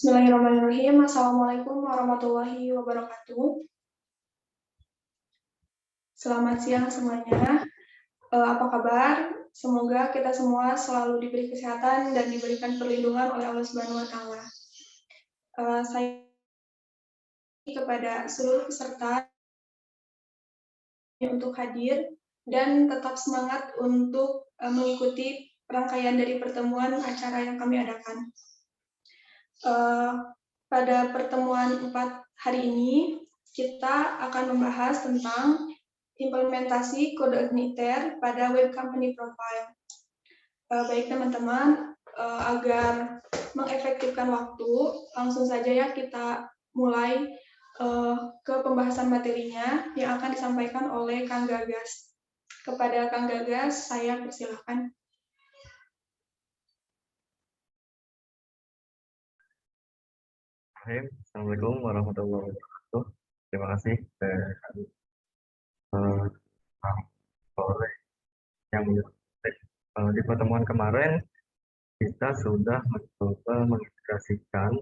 Bismillahirrahmanirrahim. Assalamualaikum warahmatullahi wabarakatuh. Selamat siang semuanya. Apa kabar? Semoga kita semua selalu diberi kesehatan dan diberikan perlindungan oleh Allah Subhanahu wa taala. Saya kepada seluruh peserta untuk hadir dan tetap semangat untuk mengikuti rangkaian dari pertemuan acara yang kami adakan. Pada pertemuan 4 hari ini, kita akan membahas tentang implementasi kode igniter pada web company profile. Baik teman-teman, agar mengefektifkan waktu, langsung saja ya kita mulai ke pembahasan materinya yang akan disampaikan oleh Kang Gagas. Kepada Kang Gagas, saya persilahkan. Assalamualaikum warahmatullahi wabarakatuh. Terima kasih yang di pertemuan kemarin kita sudah mencoba mengintegrasikan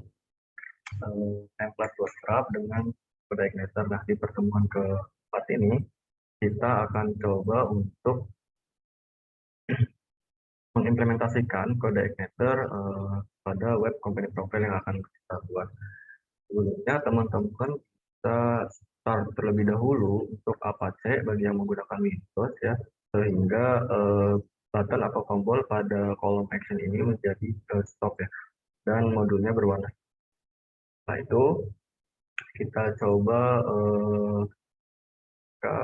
template Bootstrap dengan kode igniter. Nah, di pertemuan keempat ini kita akan coba untuk mengimplementasikan kode igniter pada web company profile yang akan kita buat. Sebelumnya teman-teman kita start terlebih dahulu untuk Apache bagi yang menggunakan Windows ya, sehingga button atau tombol pada kolom action ini menjadi stop ya, dan modulnya berwarna. Setelah itu kita coba ke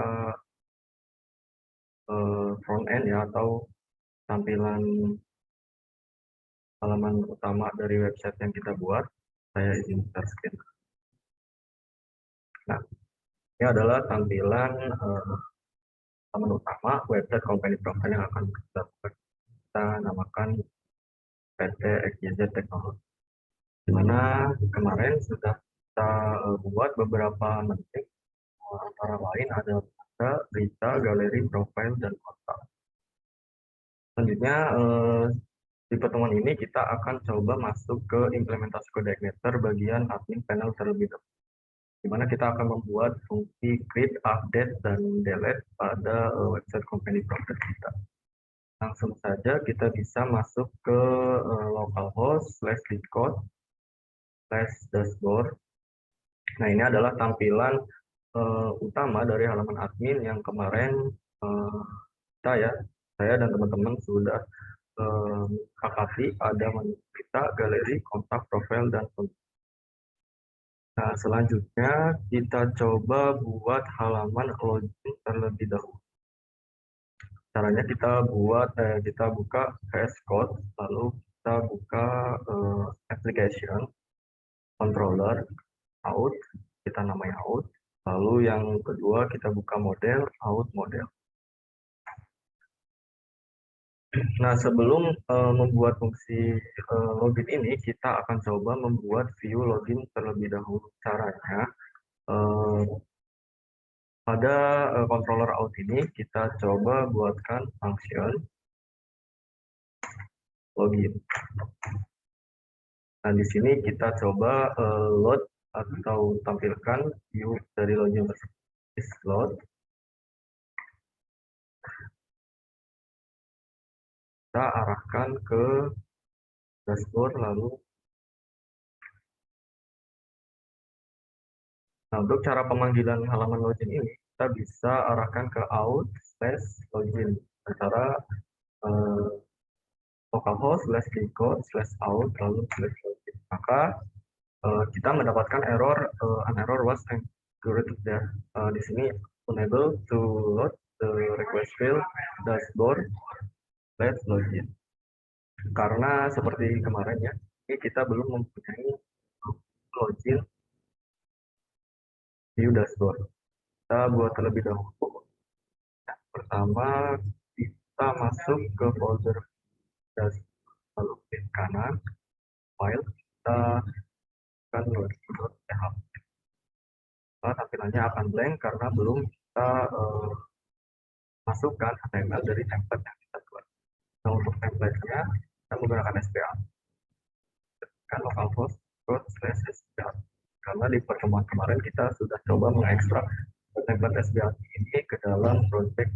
front end ya, atau tampilan halaman utama dari website yang kita buat. Saya izin share screen. Nah, ini adalah tampilan halaman utama website company profile yang akan kita namakan PT XYZ Technology, dimana kemarin sudah kita buat beberapa metric, antara lain ada berita, galeri, profile, dan kontak. Selanjutnya di pertemuan ini kita akan coba masuk ke implementasi kode igniter bagian admin panel terlebih dahulu, di mana kita akan membuat fungsi create, update, dan delete pada website company profile kita. Langsung saja kita bisa masuk ke localhost /dashboard. Nah, ini adalah tampilan utama dari halaman admin yang kemarin saya dan teman-teman sudah sepakati ada menu berita, galeri, kontak, profil, dan kontak. Nah, selanjutnya kita coba buat halaman login terlebih dahulu. Caranya kita buka VS Code, lalu kita buka application, controller, out, kita namanya out. Lalu yang kedua kita buka model, out model. Nah, sebelum membuat fungsi login ini, kita akan coba membuat view login terlebih dahulu. Caranya, pada controller out ini kita coba buatkan function login. Nah, di sini kita coba load atau tampilkan view dari login tersebut. Load. Kita arahkan ke dashboard, lalu nah, untuk cara pemanggilan halaman login ini kita bisa arahkan ke out/login antara localhost/keycode/out lalu /login. Maka kita mendapatkan error an error was encountered there. Di sini unable to load the request field dashboard /login. Karena seperti kemarin ya, ini kita belum mempunyai login view dashboard. Kita buat terlebih dahulu. Pertama kita masuk ke folder dashboard, lalu klik kanan file, kita akan login.php. Tampilannya akan blank karena belum kita masukkan HTML dari template yang kita buat. Nah, untuk template-nya kita menggunakan SPA. Kan localhost /sbhp. Karena di pertemuan kemarin kita sudah coba mengekstrak template SBHP ini ke dalam project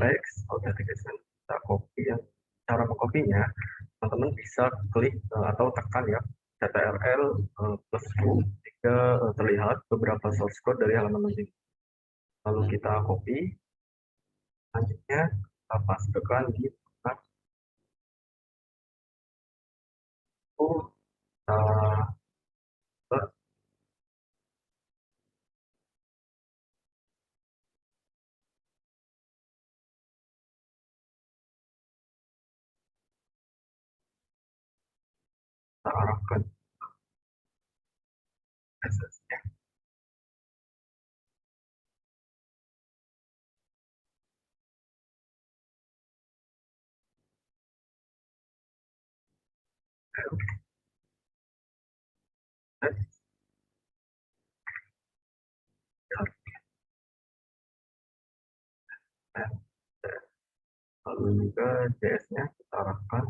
text authentication. Kita copy ya. Cara mengkopinya, teman-teman bisa klik atau tekan ya CTRL plus U jika terlihat beberapa source code dari halaman login. Lalu kita copy, selanjutnya kita pastekan di tempat kita arahkan access-nya. Lalu juga JS-nya kita arahkan.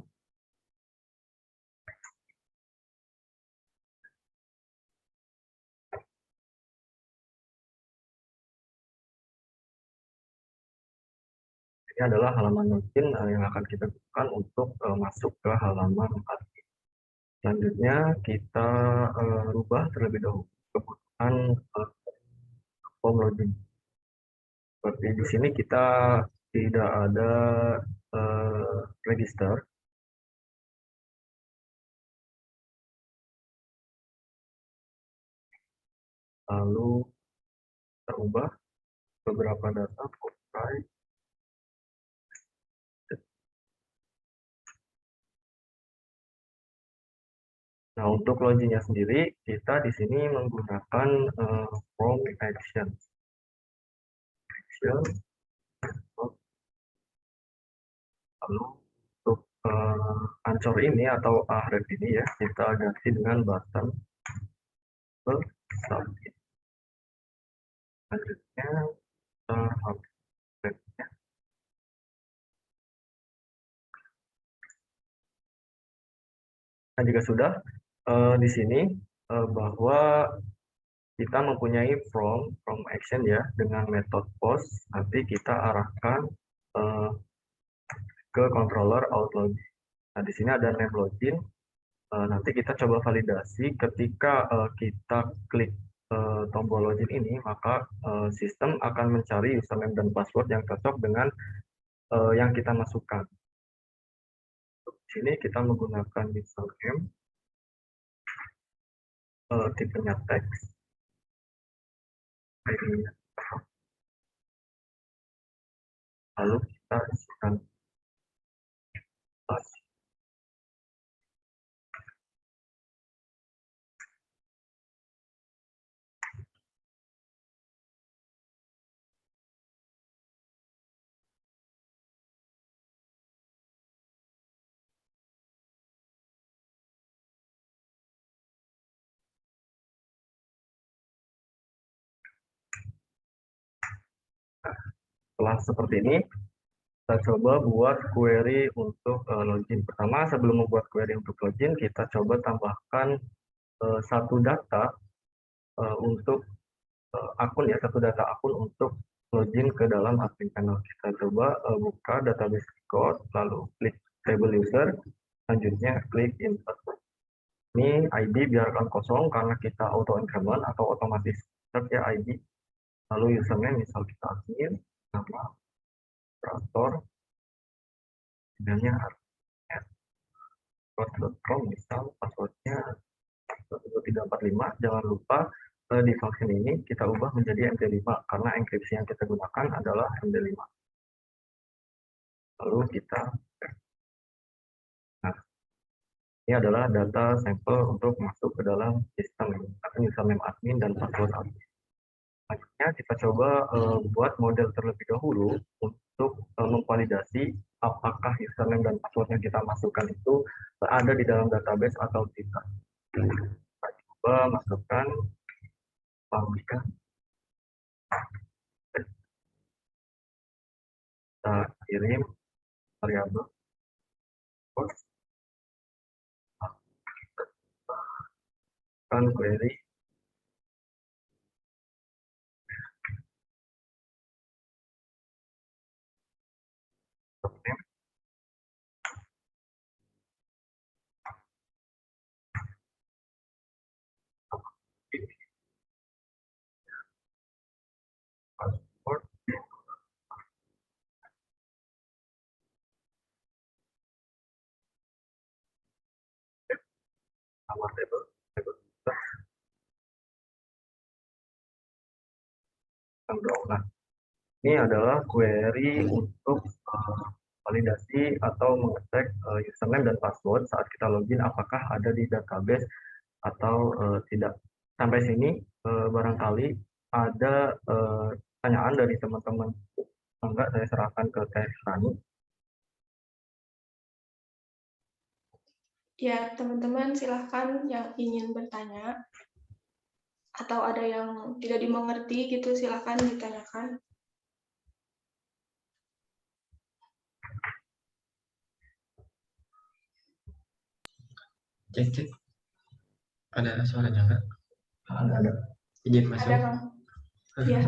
Ini adalah halaman login yang akan kita gunakan untuk masuk ke halaman admin. Selanjutnya kita rubah terlebih dahulu kebutuhan form login. Seperti di sini kita tidak ada register. Lalu kita ubah beberapa data copyright. Nah, untuk loginnya sendiri, kita di sini menggunakan from action. Lalu untuk Anchor ini atau Ahref ini ya, kita ganti dengan button submit. Selanjutnya kita update. Nah, jika sudah di sini bahwa kita mempunyai from action ya dengan metode post, nanti kita arahkan ke controller out login. Nah, di sini ada name login. Nanti kita coba validasi ketika kita klik tombol login ini, maka sistem akan mencari username dan password yang cocok dengan yang kita masukkan. Di sini kita menggunakan username, tipenya teks, ID-nya, lalu kita isikan password. Setelah seperti ini, kita coba buat query untuk login. Pertama, sebelum membuat query untuk login, kita coba tambahkan satu data untuk akun ya, satu data akun untuk login ke dalam admin panel. Kita coba buka database record, lalu klik table user, selanjutnya klik insert. Ini ID biarkan kosong karena kita auto increment atau otomatis insert ya ID. Lalu username misal kita admin, nama operator, kemudiannya password.com misal passwordnya 1345. Jangan lupa di function ini kita ubah menjadi MD5 karena enkripsi yang kita gunakan adalah MD5. Lalu kita ini adalah data sampel untuk masuk ke dalam sistem username admin dan password admin. Selanjutnya kita coba buat model terlebih dahulu untuk memvalidasi apakah username dan password yang kita masukkan itu ada di dalam database atau tidak. Kita coba masukkan publikan. Kita kirim variabel post kan query username password sama table user nah ini adalah query untuk validasi atau mengecek username dan password saat kita login apakah ada di database atau tidak. Sampai sini barangkali ada pertanyaan dari teman-teman. Enggak, saya serahkan ke Teh Rani. Ya, teman-teman silahkan yang ingin bertanya atau ada yang tidak dimengerti gitu silahkan ditanyakan. Cek. Ada suaranya nggak? Ada. Izin masuk. Ada, Bang. Iya.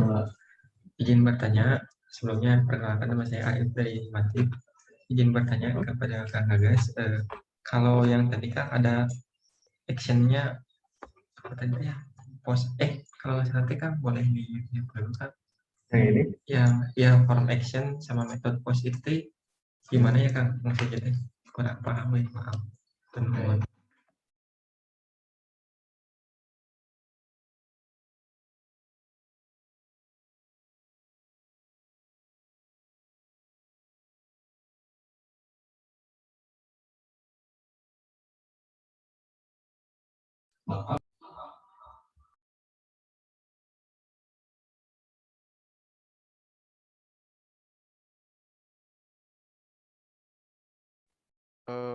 Izin bertanya. Sebelumnya perkenalkan nama saya Arif dari Mati. Izin bertanya kepada Kang Gagas. Kalau yang tadi kan ada actionnya apa tadi ya? Post kalau nanti kan boleh di dulu kan? Yang ini? Yang form action sama metode post itu gimana ya Kang? Maksudnya kurang paham ya, maaf. Teman-teman.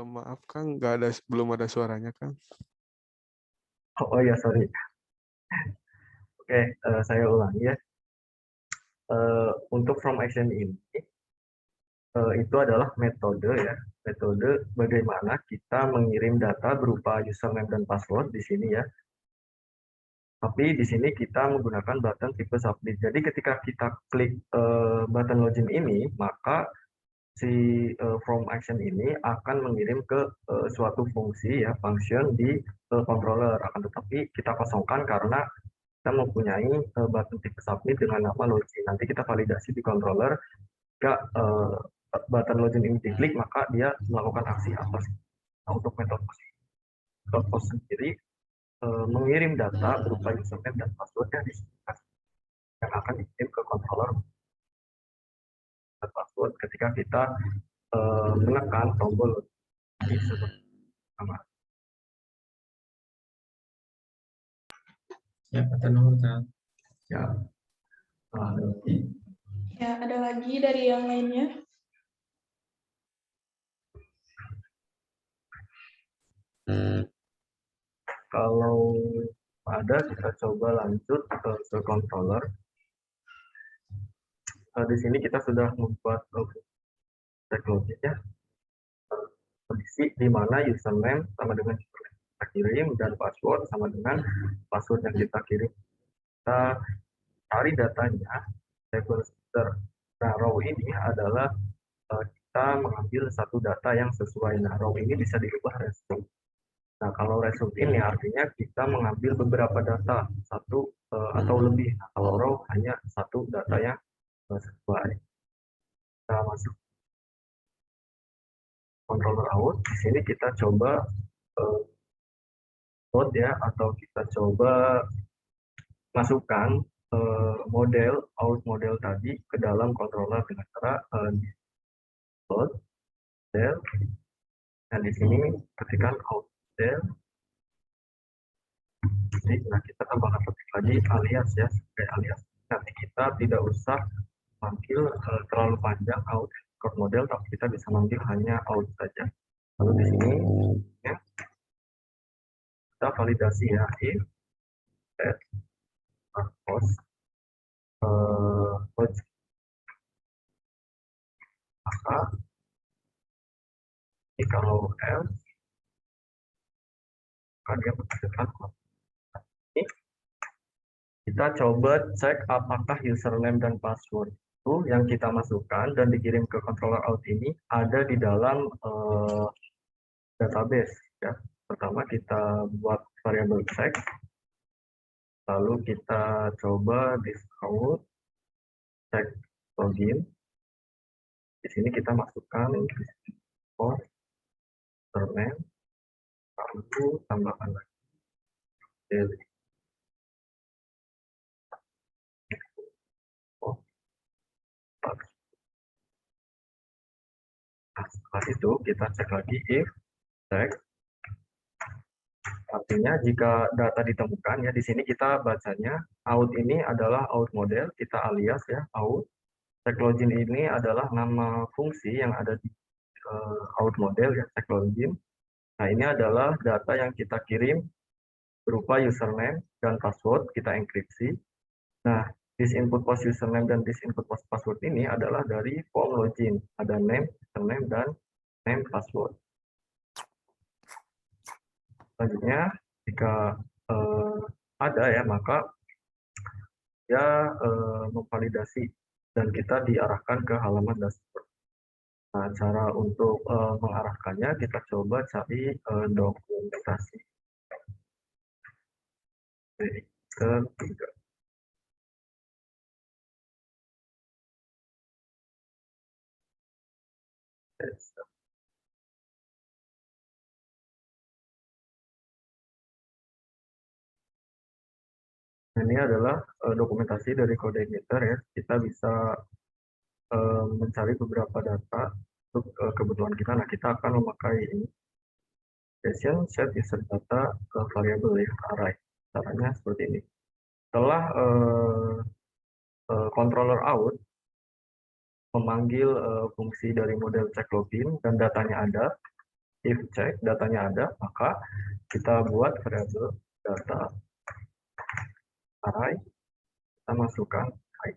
Maaf Kang, belum ada suaranya Kang. Oh ya, sorry. Oke, saya ulangi ya. Untuk from action ini itu adalah metode ya, metode bagaimana kita mengirim data berupa username dan password di sini ya. Tapi di sini kita menggunakan button tipe submit. Jadi ketika kita klik button login ini, maka si from action ini akan mengirim ke suatu fungsi ya, function di controller. Akan tetapi kita kosongkan karena kita mempunyai button tipe submit dengan nama login. Nanti kita validasi di controller. Jika button login ini diklik, maka dia melakukan aksi apa sih? Nah, untuk metode post sendiri mengirim data berupa username dan passwordnya di yang akan dikirim ke controller dan password ketika kita menekan tombol ini sama. Ya, atau nomor Kang. Ya. Ya, ada lagi dari yang lainnya? Kalau ada, kita coba lanjut ke controller. Di sini kita sudah membuat login ya. Kondisi di mana username sama dengan username kita kirim dan password sama dengan password yang kita kirim. Kita cari datanya, table user. Nah, row ini adalah kita mengambil satu data yang sesuai. Nah, row ini bisa dirubah result. Nah, kalau result ini artinya kita mengambil beberapa data, satu atau lebih. Nah, kalau row hanya satu data yang sesuai. Kita masuk controller out. Di sini kita coba load ya, atau kita coba masukkan model out model tadi ke dalam controller dengan cara load model. Dan di sini ketikkan out model. Jadi, nah kita tambahkan ketik lagi alias ya, sebagai alias. Nanti kita tidak usah manggil terlalu panjang out model, tapi kita bisa manggil hanya out saja. Lalu di sini ya, kita validasi ya, if set post maka kalau else maka dia menghasilkan kita coba cek apakah username dan password itu yang kita masukkan dan dikirim ke controller out ini ada di dalam database. Ya. Pertama kita buat variabel check, lalu kita coba discount check login. Di sini kita masukkan username, lalu tambahkan lagi daily. Nah, setelah itu kita cek lagi if check. Artinya jika data ditemukan, ya di sini kita bacanya out ini adalah out model, kita alias ya out. Check login ini adalah nama fungsi yang ada di out model ya check login. Nah ini adalah data yang kita kirim berupa username dan password kita enkripsi. Nah this input post username dan this input post password ini adalah dari form login. Ada name, username dan name password. Selanjutnya jika ada ya maka ya memvalidasi dan kita diarahkan ke halaman dashboard. Nah, cara untuk mengarahkannya kita coba cari dokumentasi ketiga. Ini adalah dokumentasi dari kode emitter ya. Kita bisa mencari beberapa data untuk kebutuhan kita. Nah, kita akan memakai ini session set user data variable ya, array. Caranya seperti ini. Setelah controller out memanggil fungsi dari model check login dan datanya ada, if check datanya ada, maka kita buat variable data array, kita masukkan i.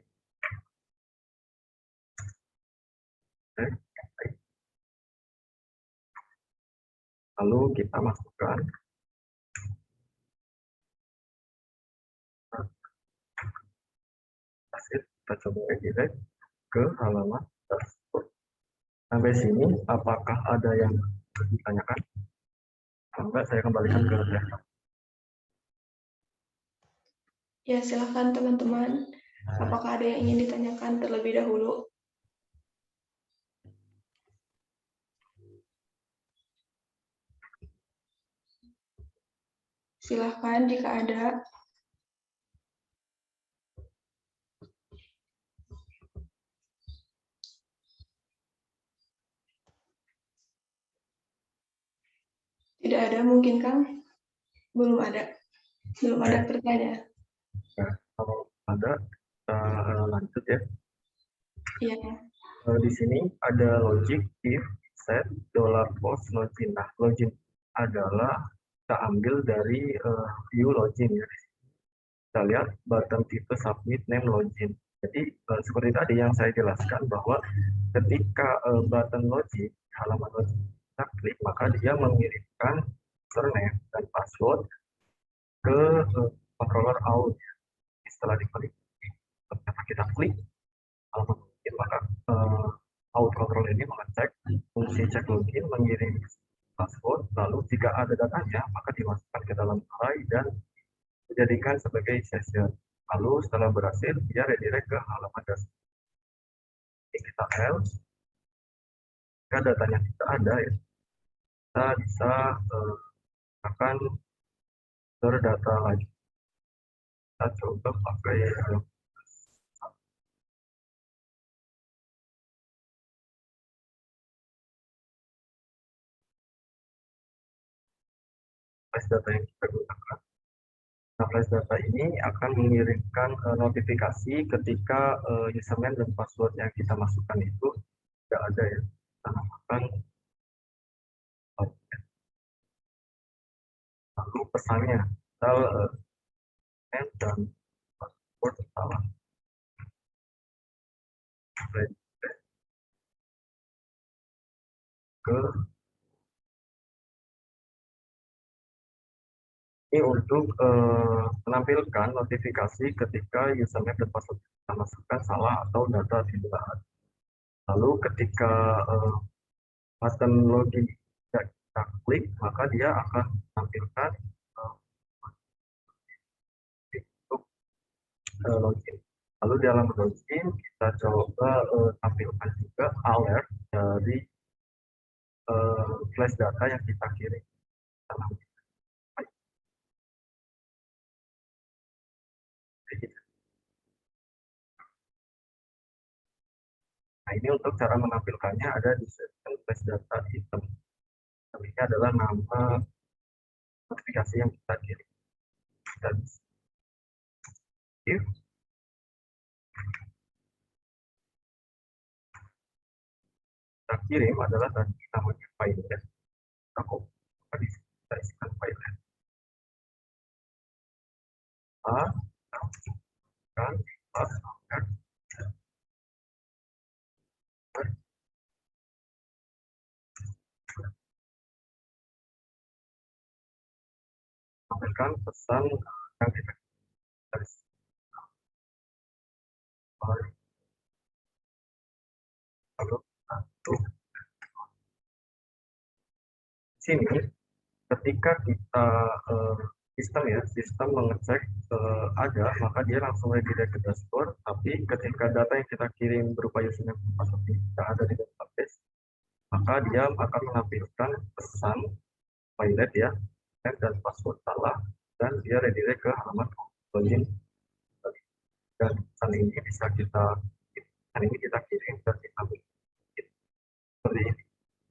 Lalu kita masukkan hasil, kita coba redirect ke halaman dashboard. Sampai sini apakah ada yang ditanyakan? Enggak, saya kembalikan ke desktop. Ya, silakan teman-teman. Apakah ada yang ingin ditanyakan terlebih dahulu? Silakan jika ada. Tidak ada mungkin, Kang? Belum ada. Belum ada pertanyaan. Nah, kalau ada, kita lanjut ya. Iya. Di sini ada logic if set $post login. Nah, login adalah kita ambil dari view login ya. Kita lihat button tipe submit name login. Jadi seperti tadi yang saya jelaskan bahwa ketika button login, halaman login kita klik, maka dia mengirimkan username dan password ke controller out. Setelah diklik, ternyata kita klik halaman login, maka out control ini mengecek fungsi cek login, mengirim password, lalu jika ada datanya maka dimasukkan ke dalam array dan dijadikan sebagai session. Lalu setelah berhasil dia redirect ke halaman dashboard. Kita else, jika datanya tidak ada ya, kita bisa akan berdata lagi. Kita coba pakai flash data yang kita gunakan. Nah, flash data ini akan mengirimkan notifikasi ketika username dan password yang kita masukkan itu tidak ada ya. Kita namakan lalu pesannya misal name dan password salah. Ke ini untuk menampilkan notifikasi ketika username dan password kita masukkan salah atau data tidak ada. Lalu ketika button login tidak kita klik, maka dia akan menampilkan untuk login. Lalu di dalam login kita coba tampilkan juga alert dari flash data yang kita kirim. Nah, ini untuk cara menampilkannya ada di section flash data item. Ini adalah nama notifikasi yang kita kirim. Dan kita kirim adalah tadi namanya file. Kita isikan file. Sampaikan pesan yang kita lalu sini ketika kita sistem mengecek ada, maka dia langsung redirect ke dashboard. Tapi ketika data yang kita kirim berupa username dan password tidak ada di database, maka dia akan menampilkan pesan pilot ya, dan password salah, dan dia redirect ke halaman login. Dan pesan ini bisa kita kirim dan kita seperti ini.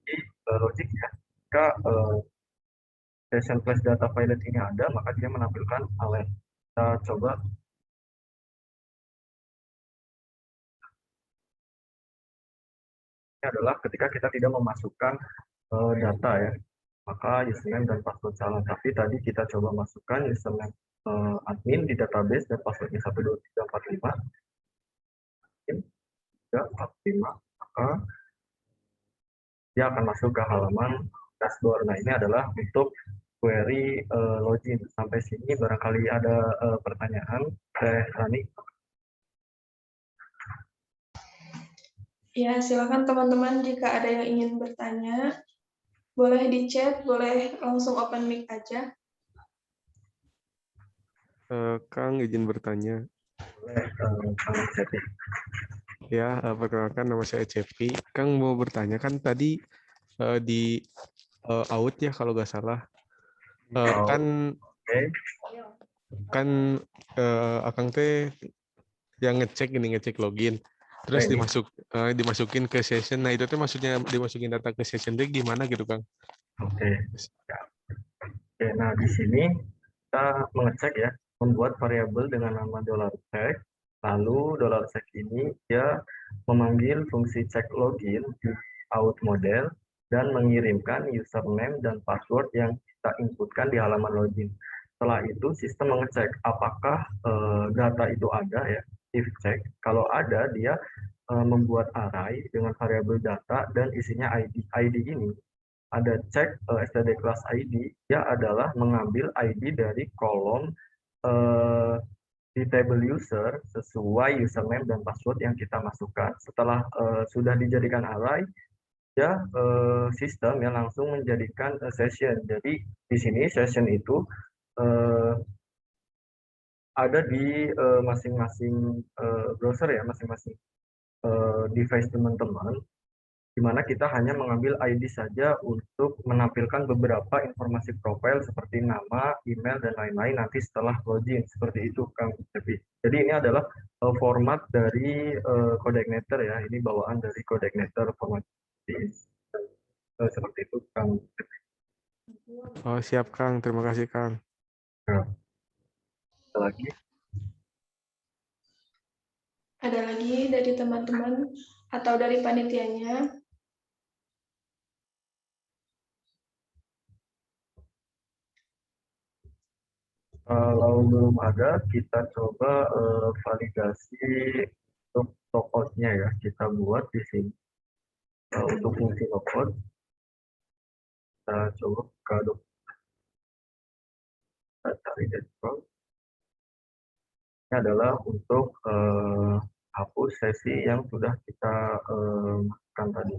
Jadi logiknya jika session flash data pilot ini ada, maka dia menampilkan alert. Kita coba ini adalah ketika kita tidak memasukkan data ya, maka username dan password salah. Tapi tadi kita coba masukkan username admin di database dan passwordnya 12345, maka dia akan masuk ke halaman dashboard. Nah, ini adalah untuk query login. Sampai sini barangkali ada pertanyaan, Rani. Ya, silakan teman-teman jika ada yang ingin bertanya, boleh di chat, boleh langsung open mic aja. Kang izin bertanya. Boleh, Kang Cepi. Ya, perkenalkan nama saya Cepi. Kang mau bertanya, kan tadi di out ya kalau nggak salah. Kan Akang teh yang ngecek login. Terus dimasukin ke session. Nah, itu tuh maksudnya dimasukin data ke session itu gimana gitu, Kang? Oke. Nah di sini kita mengecek ya, membuat variabel dengan nama $check. Lalu $check ini dia memanggil fungsi check login di out model dan mengirimkan username dan password yang kita inputkan di halaman login. Setelah itu sistem mengecek apakah data itu ada ya, if check. Kalau ada, dia membuat array dengan variabel data dan isinya ID. ID ini ada cek std class ID, dia adalah mengambil ID dari kolom di table user sesuai username dan password yang kita masukkan. Setelah sudah dijadikan array, ya sistem yang langsung menjadikan session. Jadi di sini session itu ada di masing-masing browser ya, masing-masing device teman-teman, di mana kita hanya mengambil ID saja untuk menampilkan beberapa informasi profil seperti nama, email, dan lain-lain nanti setelah login. Seperti itu, Kang Cepi. Jadi ini adalah format dari CodeIgniter ya. Ini bawaan dari CodeIgniter format seperti itu, Kang Cepi. Oh, siap, Kang. Terima kasih, Kang. Nah, ada lagi? Ada lagi dari teman-teman atau dari panitianya? Kalau belum ada, kita coba validasi untuk logoutnya ya. Kita buat di sini untuk fungsi logout. Kita coba buka kita cari dashboard. Ini adalah untuk hapus sesi yang sudah kita masukkan tadi.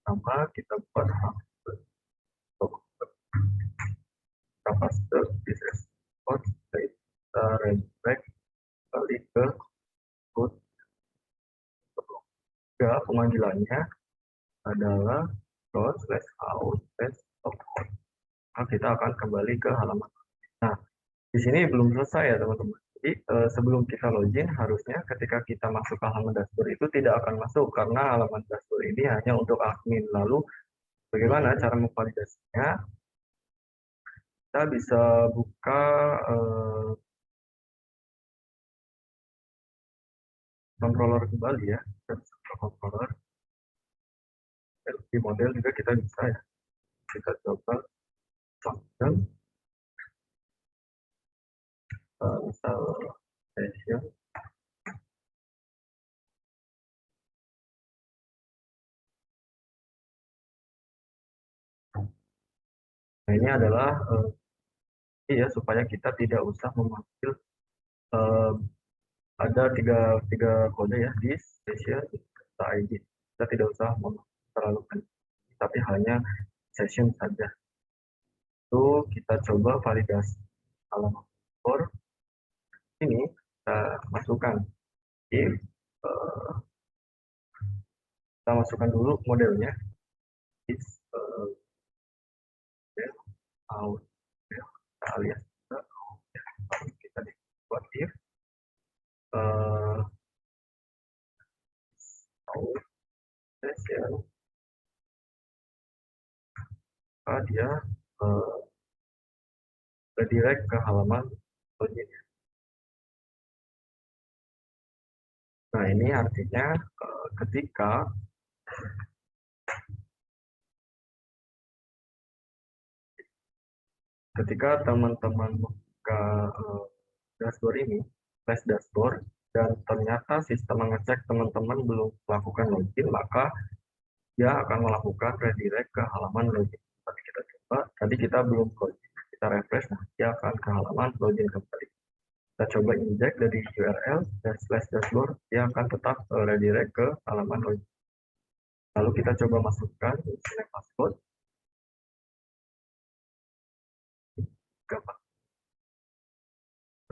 Pertama kita buat hapus paste this export, kita redirect balik ke code. Ya, pemanggilannya adalah /out/output. Nah, kita akan kembali ke halaman. Nah, di sini belum selesai ya teman-teman. Jadi sebelum kita login, harusnya ketika kita masuk ke halaman dashboard itu tidak akan masuk karena halaman dashboard ini hanya untuk admin. Lalu bagaimana cara memvalidasinya? Kita bisa buka controller kembali ya. Kita bisa buka controller. Di model juga kita bisa ya. Kita coba function. Misal session. Nah, ini adalah ya supaya kita tidak usah memanggil ada tiga kode ya di session ID. Kita tidak usah terlalu banyak, tapi hanya session saja. Itu kita coba validasi halaman for ini kita masukkan if kita masukkan dulu modelnya is out alias kita buat if out session dia redirect ke halaman login. Nah, ini artinya ketika teman-teman membuka dashboard ini, flash dashboard, dan ternyata sistem mengecek teman-teman belum melakukan login, maka dia akan melakukan redirect ke halaman login. Tadi kita coba, tadi kita belum login, kita refresh, nah dia akan ke halaman login kembali. Kita coba inject dari URL /slash dashboard, dia akan tetap redirect ke halaman login. Lalu kita coba masukkan username password. Gampang.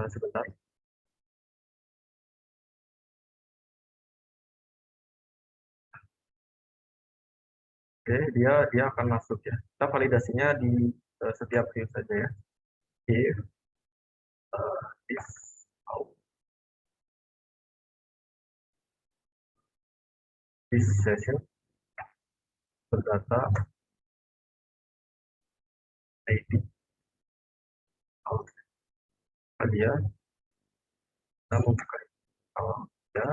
Nah, sebentar. Oke, dia akan masuk ya. Kita validasinya di setiap view saja ya. If is out, this session berdata ID out. Dia kita membuka kalau ya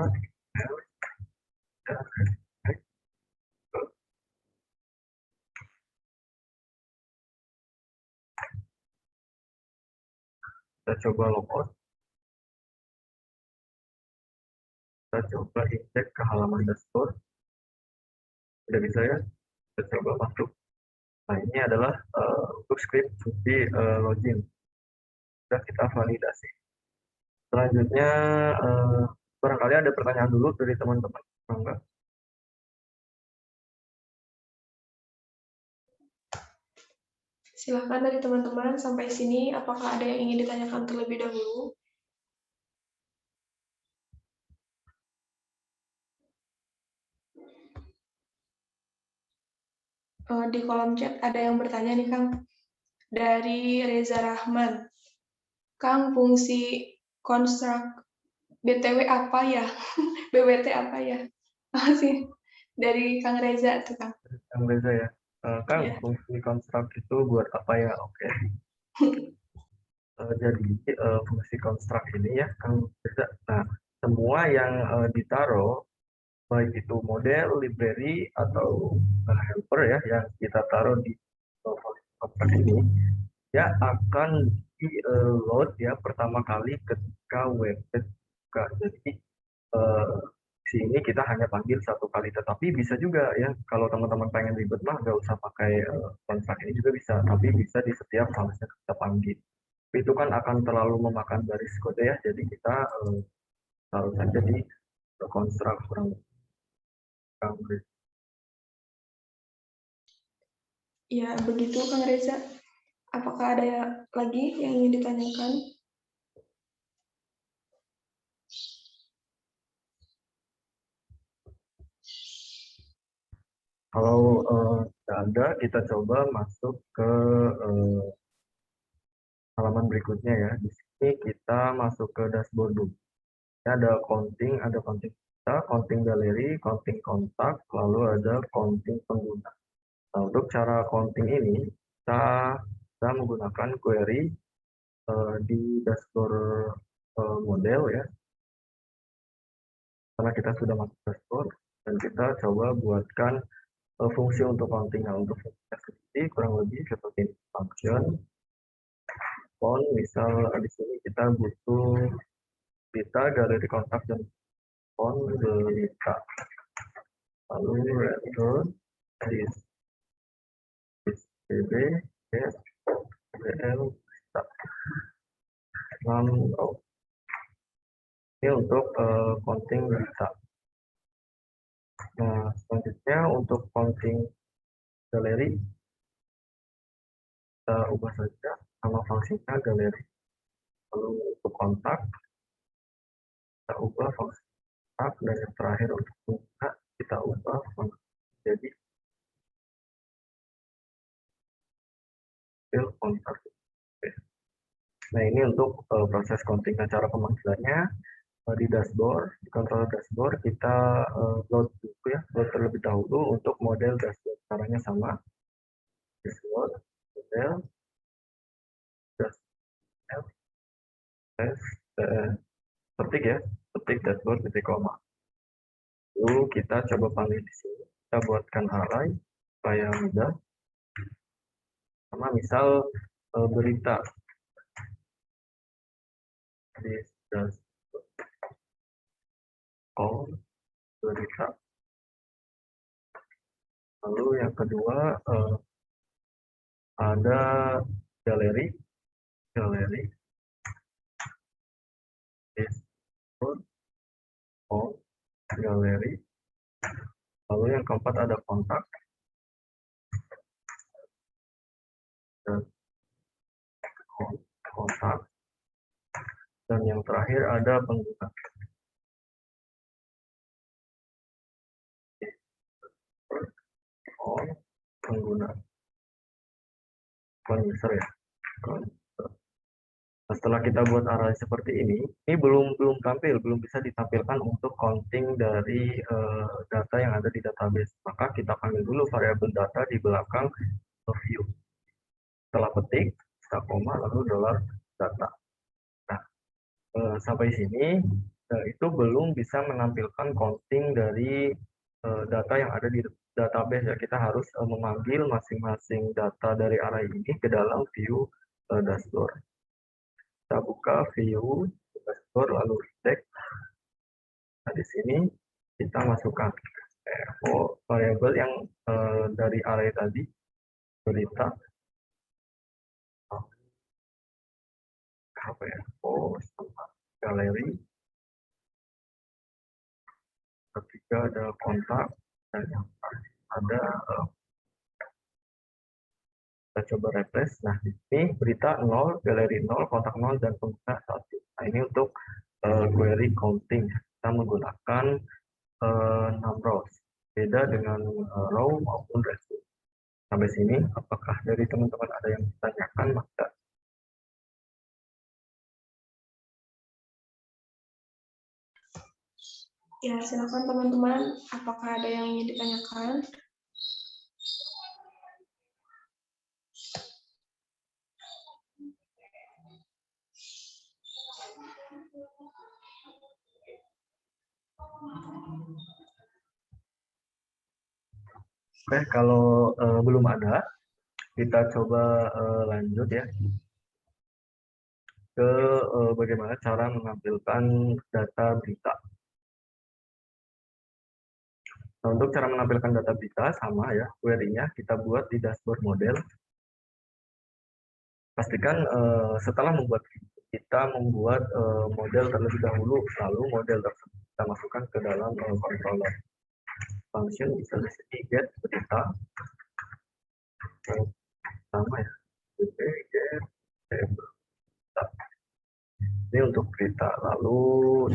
kita coba logout, kita coba inject ke halaman dashboard, tidak bisa ya, kita coba masuk. Nah, ini adalah untuk script fungsi login. Sudah kita validasi. Selanjutnya barangkali ada pertanyaan dulu dari teman-teman. Enggak? Silakan dari teman-teman sampai sini, apakah ada yang ingin ditanyakan terlebih dahulu? Di kolom chat ada yang bertanya nih, Kang. Dari Reza Rahman. Kang, fungsi construct BTW apa ya? BWT apa ya? Masih dari Kang Reza tuh, Kang. Kang Reza ya. Kang, Ya. fungsi construct itu buat apa ya? Oke. Jadi fungsi construct ini ya, Kang Reza. Nah, semua yang ditaruh, baik itu model, library, atau helper ya, yang kita taruh di construct ini, ya akan di load ya pertama kali ketika webpage buka. Jadi sini kita hanya panggil satu kali, tetapi bisa juga ya kalau teman-teman pengen ribet mah nggak usah pakai construct ini juga bisa, tapi bisa di setiap fungsi kita panggil. itu kan akan terlalu memakan baris kode ya, jadi kita taruh saja di konstruk kurang lebih. Ya, begitu Kang Reza. Apakah ada lagi yang ingin ditanyakan? Kalau tidak ada, kita coba masuk ke halaman berikutnya ya. Di sini kita masuk ke dashboard dulu. Ini ada counting kita, counting galeri, counting kontak, lalu ada counting pengguna. Nah, untuk cara counting ini, kita menggunakan query di dashboard model ya. Karena kita sudah masuk dashboard, dan kita coba buatkan fungsi untuk counting. Nah, untuk fungsinya seperti kurang lebih seperti function. Misal di sini kita butuh data galeri kontak dan berita, lalu return this bb yes bl ini untuk counting berita. Nah, selanjutnya untuk counting galeri kita ubah saja nama fungsinya galeri, lalu untuk kontak kita ubah fungsi kontak, dan yang terakhir untuk pengguna kita ubah fungsi jadi fill kontak. Nah, ini untuk proses counting. Nah, cara pemanggilannya di dashboard, di kontrol dashboard kita load dulu ya, load terlebih dahulu untuk model dashboard. Caranya sama, dashboard, model, dashboard, ketik ya, ketik dashboard titik koma. Lalu kita coba panggil di sini, kita buatkan array supaya mudah. Sama misal berita di dashboard berita. Lalu yang kedua ada galeri dashboard galeri. Lalu yang keempat ada kontak dan kontak, dan yang terakhir ada pengguna. Pengguna user ya. Nah, setelah kita buat array seperti ini belum tampil, belum bisa ditampilkan untuk counting dari data yang ada di database. Maka kita panggil dulu variabel data di belakang view. Setelah ketik, koma, lalu $data. Nah, sampai sini itu belum bisa menampilkan counting dari data yang ada di database ya. Kita harus memanggil masing-masing data dari array ini ke dalam view dashboard. Kita buka view dashboard lalu check. Nah, di sini kita masukkan variabel yang dari array tadi, berita, galeri, ketiga ada kontak, dan yang ada kita coba refresh. Nah, ini berita 0, galeri 0, kontak 0, dan pengguna 1. Nah, ini untuk query counting. Kita menggunakan 6 rows. Beda dengan row maupun resume. Sampai sini, apakah dari teman-teman ada yang ditanyakan? Maka Ya, silakan teman-teman. Apakah ada yang ingin ditanyakan? Oke, kalau belum ada, kita coba lanjut ya ke bagaimana cara menampilkan data berita. Nah, untuk cara menampilkan data berita sama ya, query-nya kita buat di dashboard model. pastikan setelah membuat kita membuat model terlebih dahulu, lalu model tersebut kita masukkan ke dalam controller. Function bisa di sini get berita, sama ya, get table. Ini untuk berita. Lalu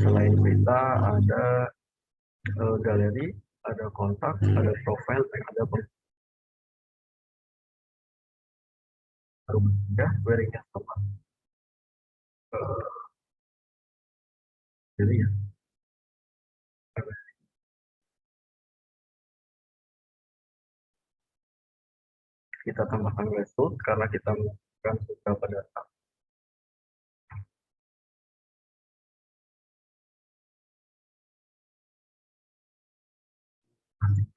selain berita ada galeri, ada kontak, ada profile, ada baru pindah query-nya sama. Jadi ya, kita tambahkan result karena kita menggunakan beberapa data.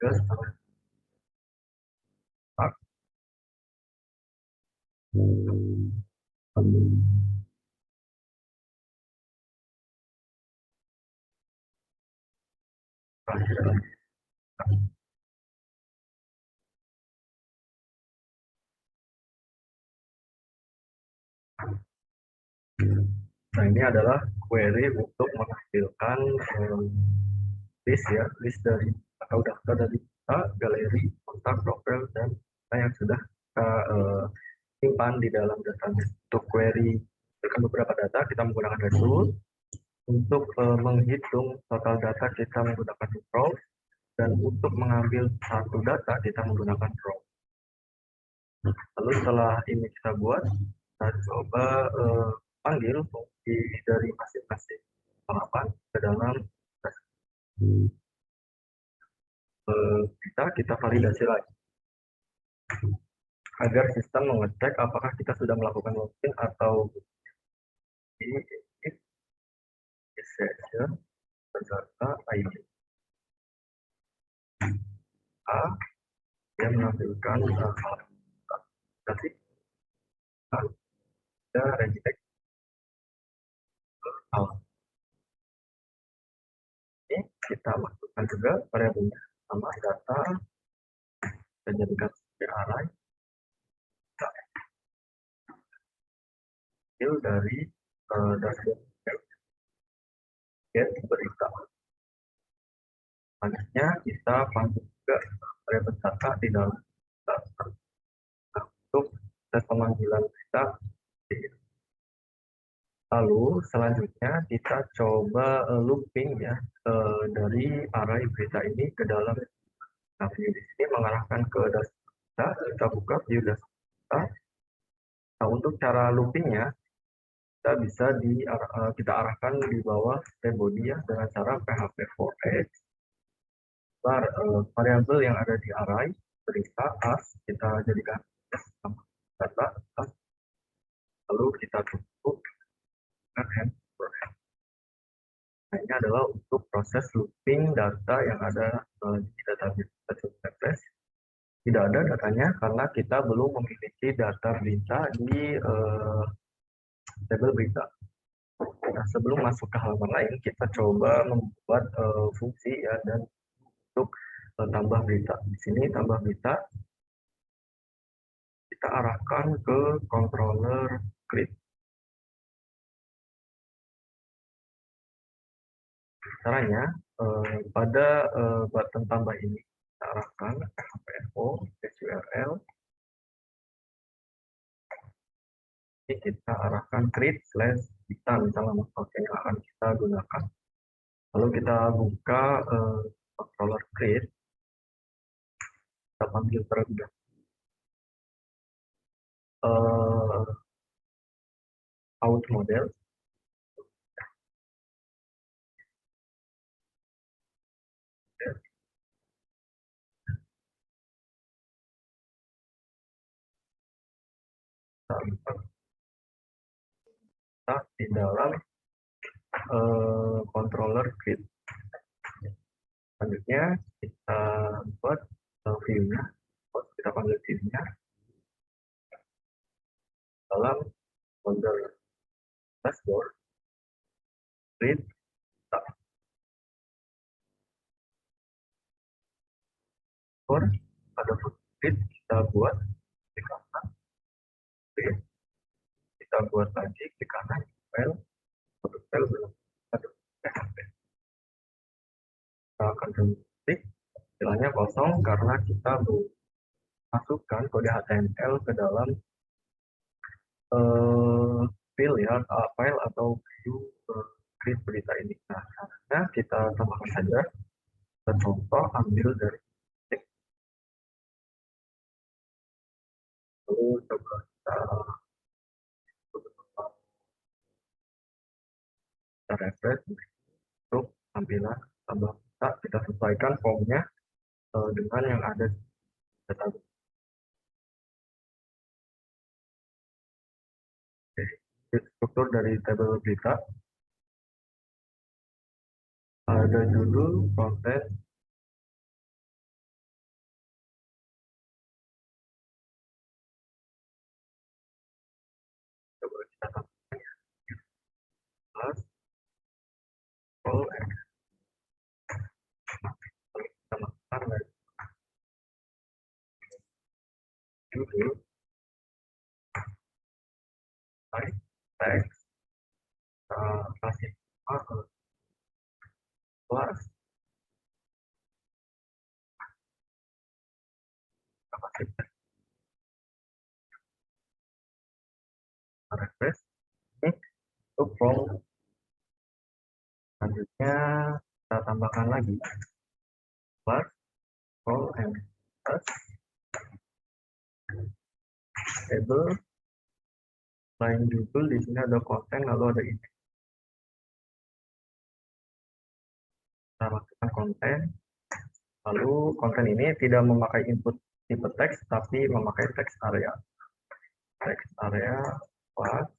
Terus nah, ini adalah query untuk menghasilkan list dari atau daftar dari kita, galeri, kontak, profil, dan data yang sudah kita simpan di dalam database. Untuk query dengan beberapa data kita menggunakan result. Untuk menghitung total data kita menggunakan row, dan untuk mengambil satu data kita menggunakan row. Lalu setelah ini kita buat, kita coba panggil fungsi dari masing-masing halaman ke dalam kita validasi lagi agar sistem mengecek apakah kita sudah melakukan login atau di session data ID A yang menampilkan tapi ada reject ini kita masukkan juga variabelnya sama data dan jadikan sebagai array dari dashboard get berita. Selanjutnya kita panggil juga variabel data di dalam data untuk proses pemanggilan berita. Lalu selanjutnya kita coba looping ya dari array berita ini ke dalam view di sini mengarahkan ke dashboard. Kita buka view dashboard. Nah, untuk cara loopingnya kita bisa kita arahkan di bawah body ya dengan cara php for x variabel yang ada di array berita as kita jadikan data as, lalu kita tutup dengan nah, ini adalah untuk proses looping data yang ada di database. Tidak ada datanya karena kita belum memiliki data berita di tabel berita. Nah, sebelum masuk ke halaman lain, kita coba membuat fungsi ya dan untuk tambah berita. Di sini tambah berita kita arahkan ke controller create. Caranya pada button tambah ini kita arahkan php url. Ini kita arahkan create/kita misalnya pakai yang akan kita gunakan. Lalu kita buka controller create. Kita panggil terlebih out model. Kita di dalam controller create. Selanjutnya kita buat view-nya, kita panggil view-nya dalam folder dashboard create. Ada create kita buat create. buat lagi jika file belum ada PHP. Kita akan ketik istilahnya kosong karena kita belum masukkan kode HTML ke dalam file ya, file atau view script berita ini. Nah, caranya kita tambahkan saja. Contoh ambil dari teks. Lalu coba kita refresh untuk tampilan tambah kita sesuaikan formnya dengan yang ada di database. Struktur dari tabel berita ada judul, konten, coba kita tambahkan ya, plus, all, kita masukkan dari judul, teks, kasih plus, kapasitas, refresh, untuk form. Selanjutnya kita tambahkan lagi plus, all, and plus, table, selain judul di sini ada konten lalu ada ini. Kita masukkan konten, lalu konten ini tidak memakai input tipe teks tapi memakai text area. Text area plus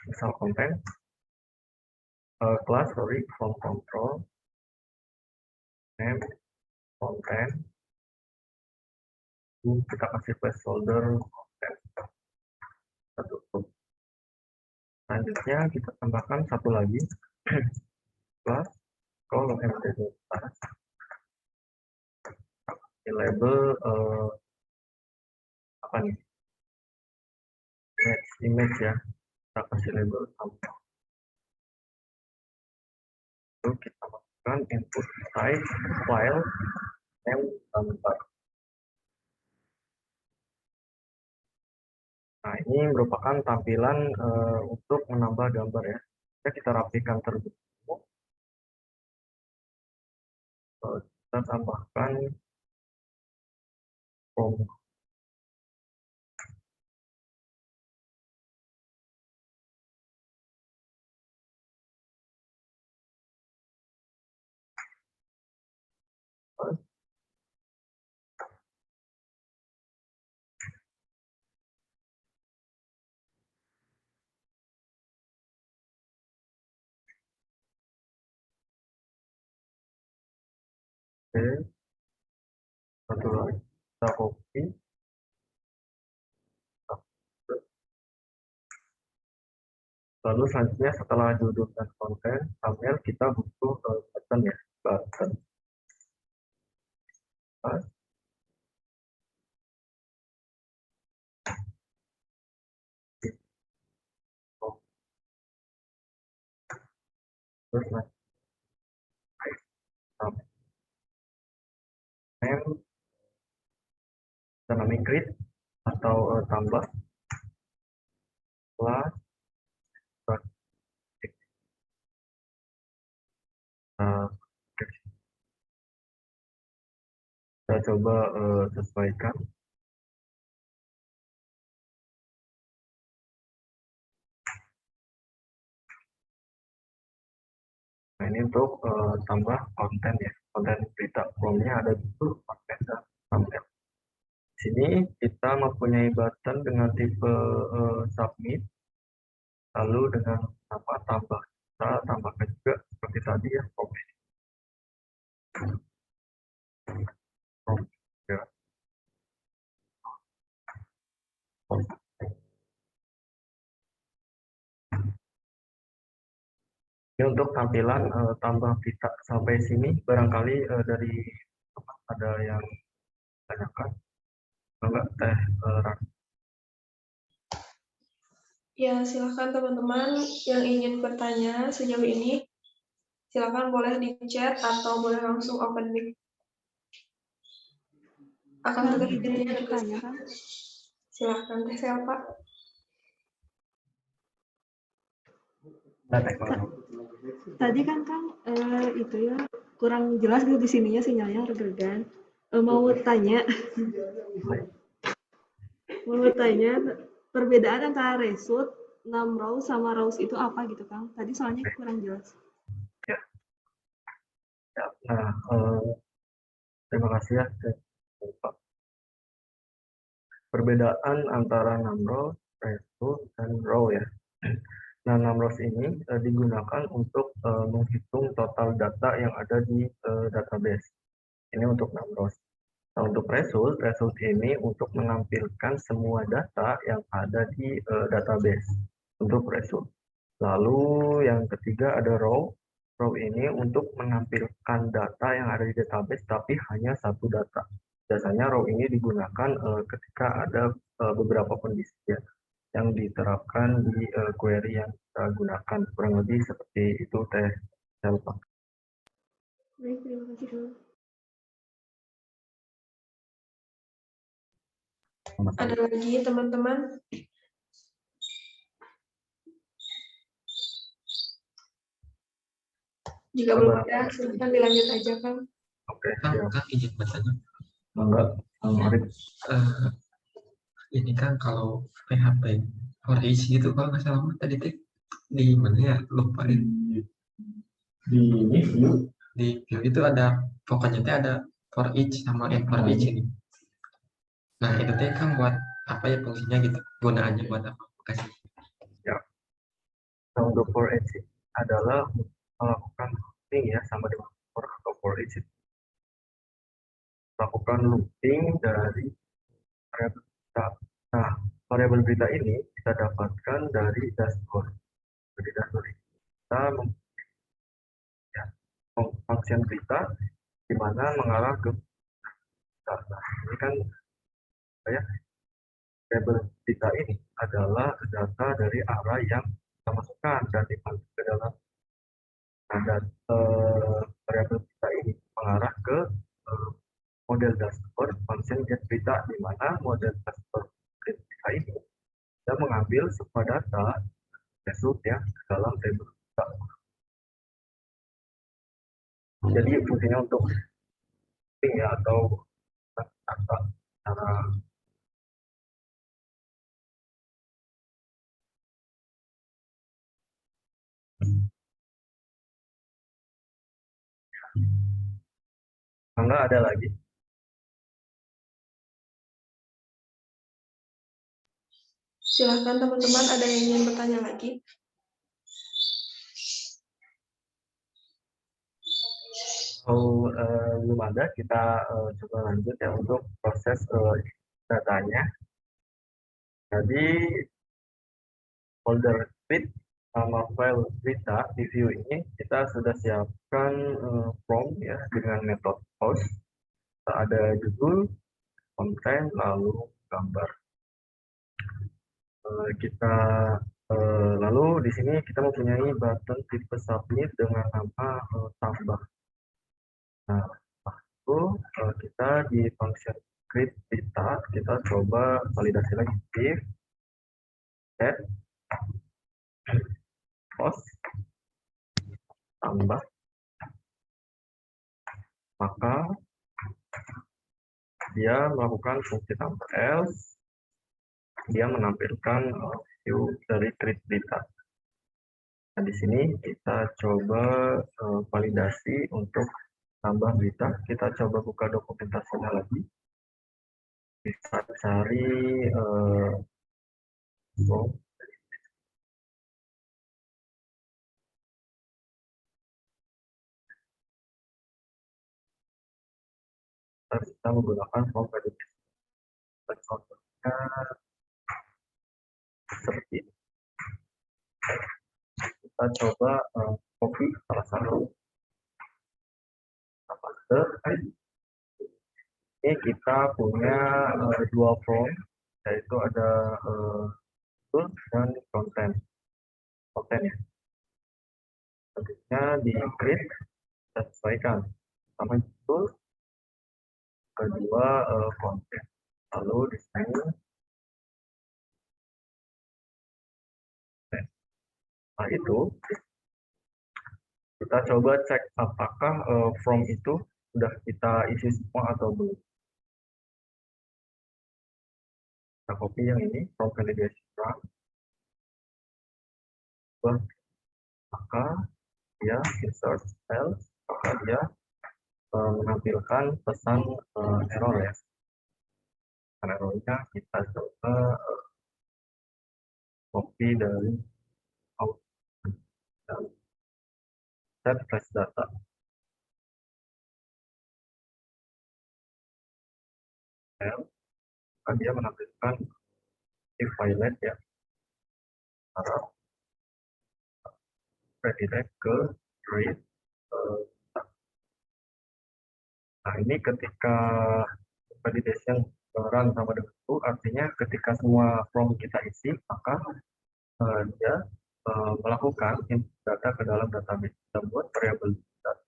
misal konten class from control name konten, kita kasih placeholder konten, kita tutup. Selanjutnya kita tambahkan satu lagi plus kalau md di label apa nih, image ya, kita kasih label sampel. Lalu kita masukkan input type file name gambar. Nah, ini merupakan tampilan untuk menambah gambar ya. Kita rapikan terlebih dahulu. Kita tambahkan form. Oke, satu lagi kita copy. Lalu selanjutnya setelah judul dan konten thumbnail kita butuh button ya, button. Terus name dynamic grid atau tambah plus kita coba sesuaikan. Nah, ini untuk tambah konten ya, konten berita. Formnya ada judul, konten, dan thumbnail. Di sini kita mempunyai button dengan tipe submit, lalu dengan apa tambah, kita tambahkan juga seperti tadi ya, copy. Ya. Ini untuk tampilan tambah berita sampai sini barangkali dari ada yang tanyakan, enggak teh Ya, silakan teman-teman yang ingin bertanya sejauh ini, silakan boleh di chat atau boleh langsung open mic. Akan Kang, tetapi izin bertanya, Kang. silakan teh siapa? Nah, teknologi. Tadi kan Kang itu ya kurang jelas gitu di sininya sinyalnya regedan. Mau tanya, perbedaan antara result, namrow sama rows itu apa gitu Kang? Tadi soalnya kurang jelas. Ya, ya. Nah, terima kasih ya. Pak. Perbedaan antara numrows, result, dan row ya. Nah, numrows ini digunakan untuk menghitung total data yang ada di database. Ini untuk numrows. Nah, untuk result ini untuk menampilkan semua data yang ada di database untuk result. Lalu yang ketiga ada row. Row ini untuk menampilkan data yang ada di database tapi hanya satu data. Biasanya row ini digunakan ketika ada beberapa kondisi ya, yang diterapkan di query yang kita gunakan. Kurang lebih seperti itu teh Selva. Baik, terima kasih Kang. Ada lagi teman-teman? Jika belum ada, silakan dilanjut aja, Kang. Oke, Kang, siap. Kang izin bertanya. Enggak, Arif. Ini kan kalau PHP for each gitu kalau nggak salah tadi teh di mana ya lupa deh. Di view. Di view itu ada pokoknya teh ada for each sama and for each ini. Nah itu teh kan buat apa ya fungsinya gitu, gunaannya buat apa? Kasih. Ya. Nah, untuk for each adalah melakukan looping ya, sama dengan for atau for each. Melakukan looping dari variabel berita. Nah, variabel berita ini kita dapatkan dari dashboard. Dari dashboard ini kita ya, function berita di mana mengarah ke berita. Nah, ini kan saya variabel berita ini adalah data dari arah yang kita masukkan dan dimasuk ke dalam dan variabel berita ini mengarah ke model dashboard function get berita, di mana model dashboard get berita ini kita mengambil semua data result ya ke dalam table berita. Jadi fungsinya untuk ya atau data secara enggak ada lagi. Silakan teman-teman, ada yang ingin bertanya lagi? Kalau belum ada, kita coba lanjut ya untuk proses datanya. Jadi folder script sama file berita di view ini kita sudah siapkan form ya dengan metode post. Ada judul, konten, lalu gambar. Kita lalu di sini kita mempunyai button tipe submit dengan nama tambah. Nah, itu kita di function script kita coba validasi lagi if add post tambah, maka dia melakukan fungsi tambah else, dia menampilkan view dari create data. Nah, di sini kita coba validasi untuk tambah berita. Kita coba buka dokumentasinya lagi. Bisa cari kita menggunakan form validasi. Contohnya seperti ini. Kita coba copy salah satu ini kita punya dua form, yaitu ada tools dan konten ya. Selanjutnya di create kita sesuaikan sama tools, kedua konten, lalu desain. Nah itu kita coba cek apakah from itu sudah kita isi semua atau belum. Kita copy yang ini from validation run, maka dia insert else, maka dia menampilkan pesan error ya. Karena errornya kita coba copy dari output dan set flash data. Maka dia menampilkan if violate ya, harap redirect ke read. Nah ini ketika validation run sama dengan itu, artinya ketika semua form kita isi, maka dia melakukan input data ke dalam database. Kita buat variable data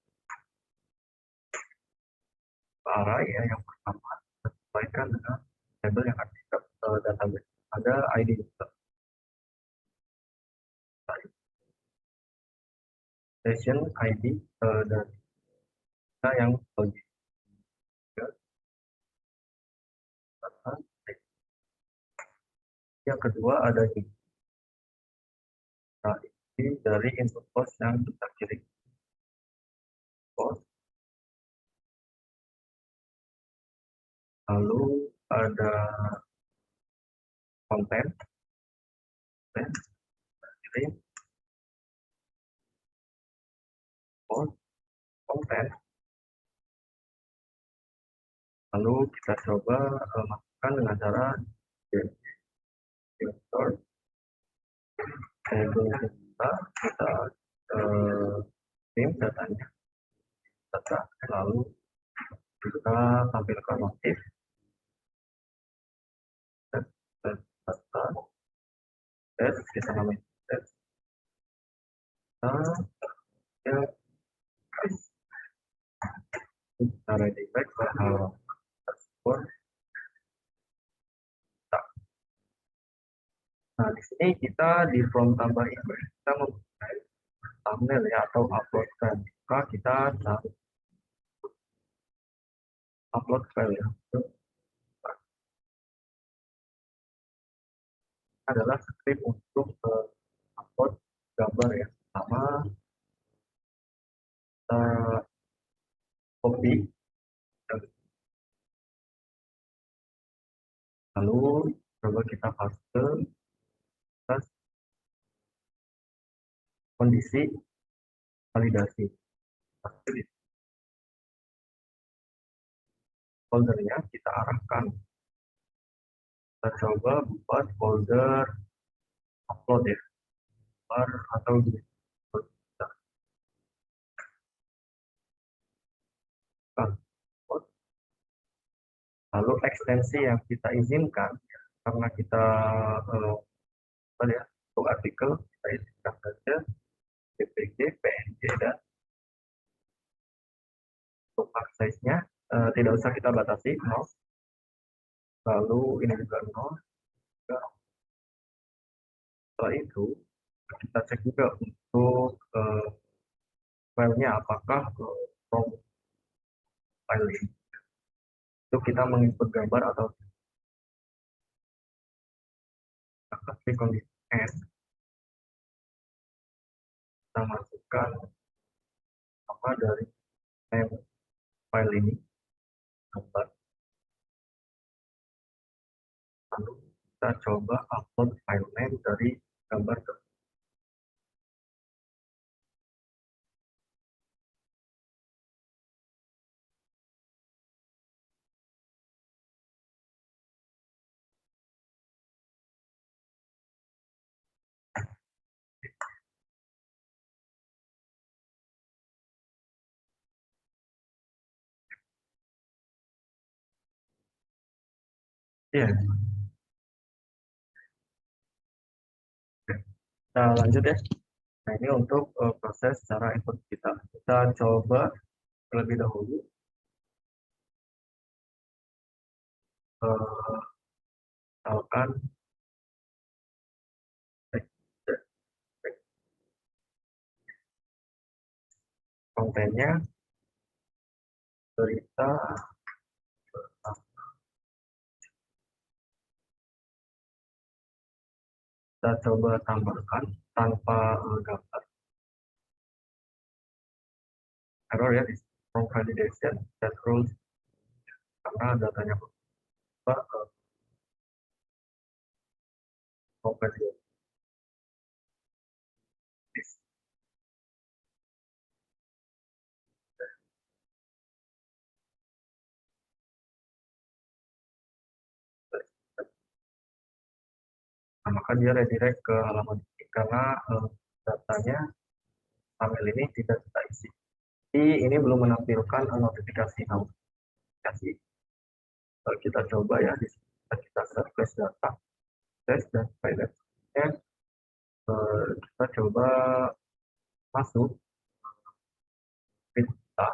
array ya, yang pertama sesuaikan dengan label yang ada di database. Ada ID user, session ID dan data yang login. Yang kedua ada ini. Nah, ini dari input post yang kita kirim. Post. Lalu ada konten, kirim, post, konten. Lalu kita coba masukkan dengan cara import kita kirim datanya, lalu kita tampilkan motif data, kita namakan test, kita ready back ke dashboard. Nah di sini kita di form tambah ini kita mempunyai thumbnail ya atau upload file. Maka kita cari upload file ya. Adalah script untuk upload gambar ya, sama copy, lalu coba kita paste kondisi validasi. Pasti foldernya kita arahkan, kita coba buat folder upload ya, atau di lalu ekstensi yang kita izinkan karena kita untuk artikel kita izinkan saja PPG, PNG dan untuk font size-nya tidak usah kita batasi 0. Lalu ini juga 0. Setelah itu kita cek juga untuk filenya apakah from file ini itu kita menginput gambar atau klik kondisi N, kita masukkan apa dari name file ini gambar, lalu kita coba upload file name dari gambar ke ya. Kita lanjut ya. Nah, ini untuk proses cara input kita. Kita coba terlebih dahulu misalkan kontennya berita kita coba tambahkan tanpa gambar error ya, from validation that rules, karena datanya berubah from validation. Nah, maka dia redirect ke halaman ini karena datanya panel ini tidak kita isi. Jadi ini belum menampilkan notifikasi notifikasi. Kita coba ya, di sini kita search data, test dan pilot. Kita coba masuk kita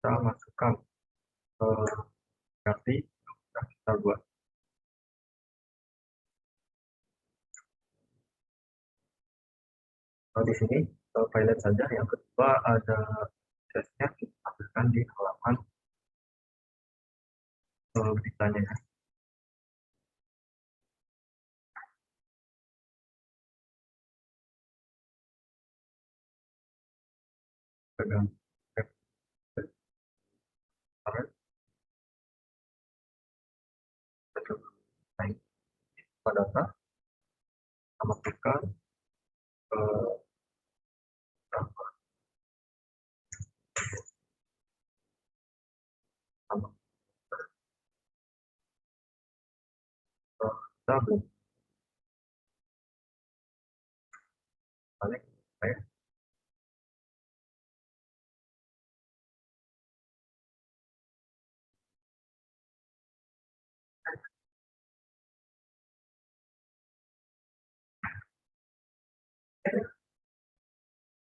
kita masukkan ganti kita buat. Di sini pilot saja. Yang kedua ada testnya, kita tampilkan di halaman beritanya ya. Pegang naik pada data, masukkan kita belum balik ya.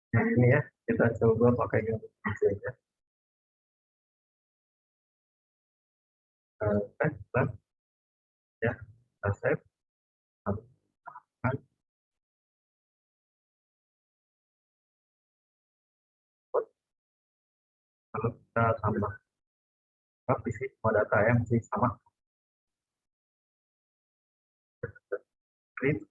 Nah, ini ya, kita coba pakai yang saja. Ya, kita save. Lalu kita tambah di sini semua data yang masih sama. Klik.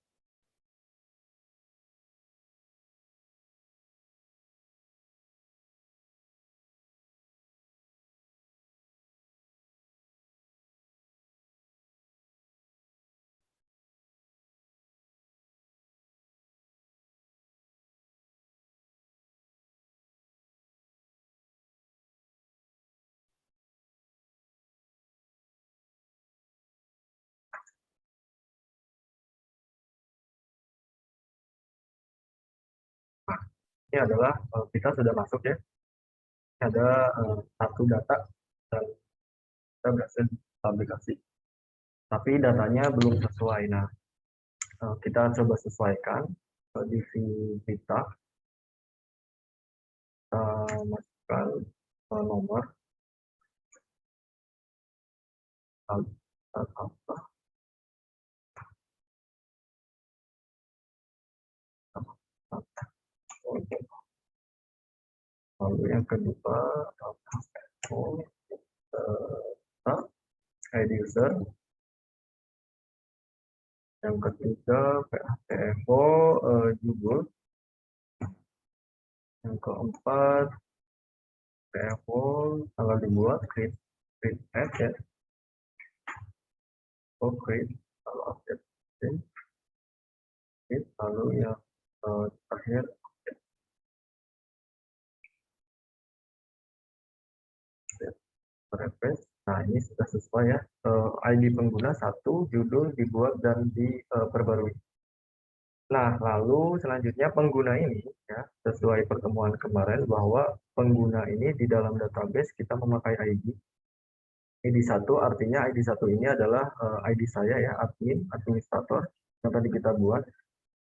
Nah, ini adalah kita sudah masuk ya. Ada satu data dan kita berhasil aplikasi. Tapi datanya belum sesuai. Nah, kita coba sesuaikan di kita masukkan nomor lalu yang kedua ID user, yang ketiga PHTFO judul, yang keempat PHTFO tanggal dibuat, create add ya, create lalu update, lalu yang terakhir refresh. Nah, ini sudah sesuai ya. ID pengguna 1, judul dibuat dan diperbarui. Nah, lalu selanjutnya pengguna ini ya, sesuai pertemuan kemarin bahwa pengguna ini di dalam database kita memakai ID. ID1 artinya ID1 ini adalah ID saya ya, administrator yang tadi kita buat.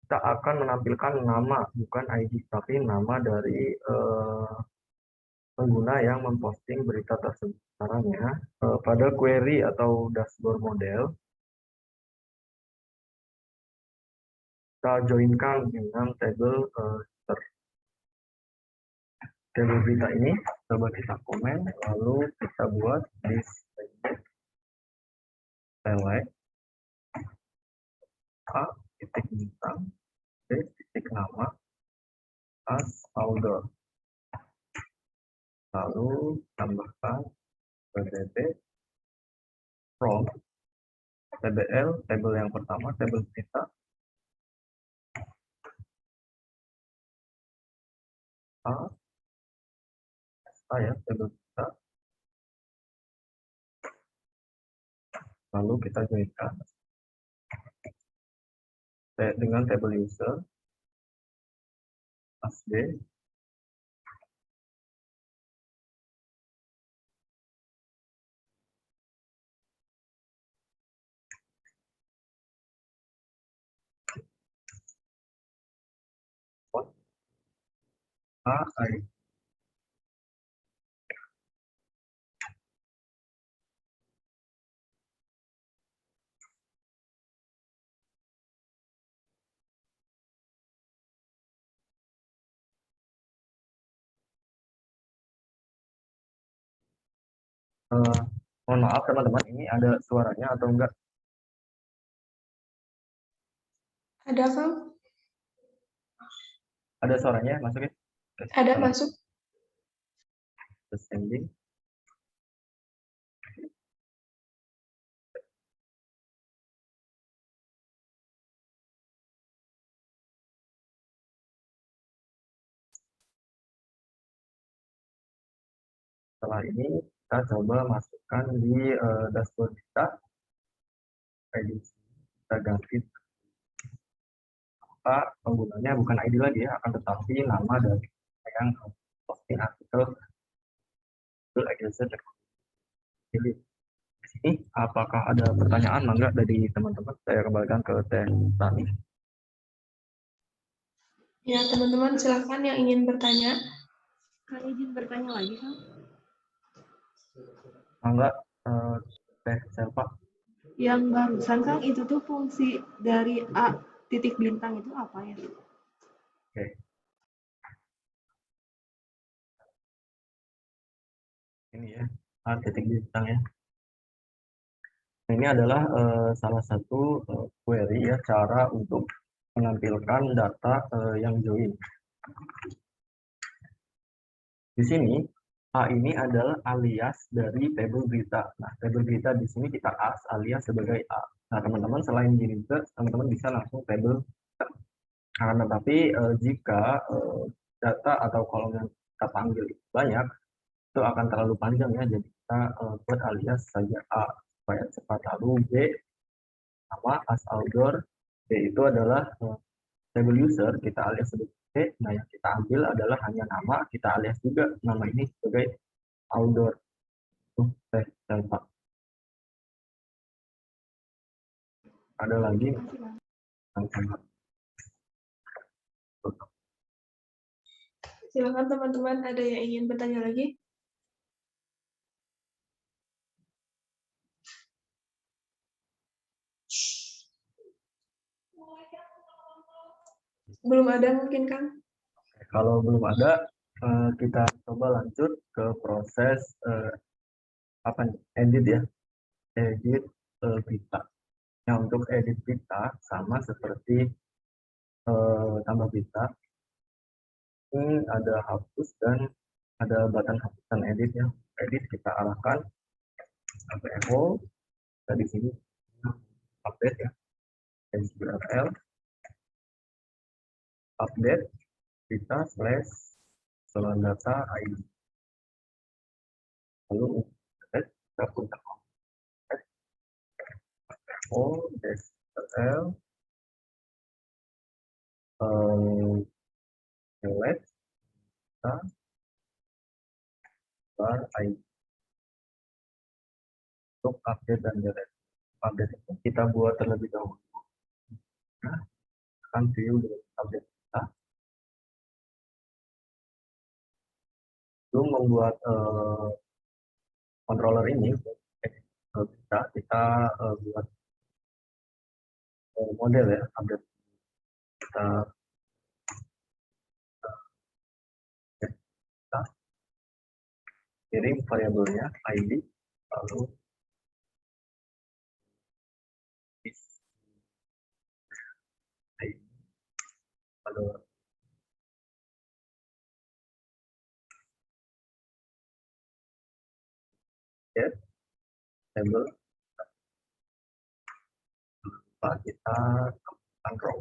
Kita akan menampilkan nama, bukan ID, tapi nama dari pengguna yang memposting berita tersebut. Caranya, pada query atau dashboard model, kita joinkan dengan tabel tabel berita ini, coba kita komen, lalu kita buat list select A titik bintang B titik nama as outdoor, lalu tambahkan PDB from TBL, tabel yang pertama, tabel berita ya, tabel berita, lalu kita joinkan dengan tabel user as B, AI. Mohon maaf teman-teman, ini ada suaranya atau enggak? Ada, Kang? Ada suaranya, masukin? Ada masuk. Sending. Setelah ini kita coba masukkan di dashboard kita. Kita ganti penggunanya bukan ID lagi ya, akan tetapi nama dari yang posting artikel itu Jadi di sini apakah ada pertanyaan mangga dari teman-teman? Saya kembalikan ke Teh Tani. Ya, teman-teman silakan yang ingin bertanya. Kak izin bertanya lagi, Kang. Mangga Teh Selva. Yang barusan, Kang, itu tuh fungsi dari A titik bintang itu apa ya? Oke. Ini ya, A titik bintang ya. Ini adalah salah satu query ya, cara untuk menampilkan data yang join. Di sini A ini adalah alias dari tabel berita. Nah, tabel berita di sini kita alias sebagai A. Nah, teman-teman selain di insert, teman-teman bisa langsung tabel. Karena tapi jika data atau kolom yang kita panggil banyak, itu akan terlalu panjang ya. Jadi kita buat alias saja A supaya cepat. Lalu B nama as outdoor. B itu adalah tabel user, kita alias sebagai B. Nah, yang kita ambil adalah hanya nama, kita alias juga nama ini sebagai outdoor. Ada lagi? Silakan teman-teman, ada yang ingin bertanya lagi? Belum ada mungkin, Kang? Kalau belum ada, kita coba lanjut ke proses edit ya, edit berita. Nah, untuk edit berita sama seperti tambah berita. Ini ada hapus dan ada button hapusan edit ya. Edit kita arahkan sampai echo. Di sini update ya, URL update berita / data ID. Lalu kita punya DSL select data bar ID. untuk update dan delete. Update itu kita buat terlebih dahulu. Nah, akan view update kita. Sebelum membuat controller ini, kita buat model ya, update kita, kita kirim variabelnya ID, lalu ID, lalu get label, kita temukan row.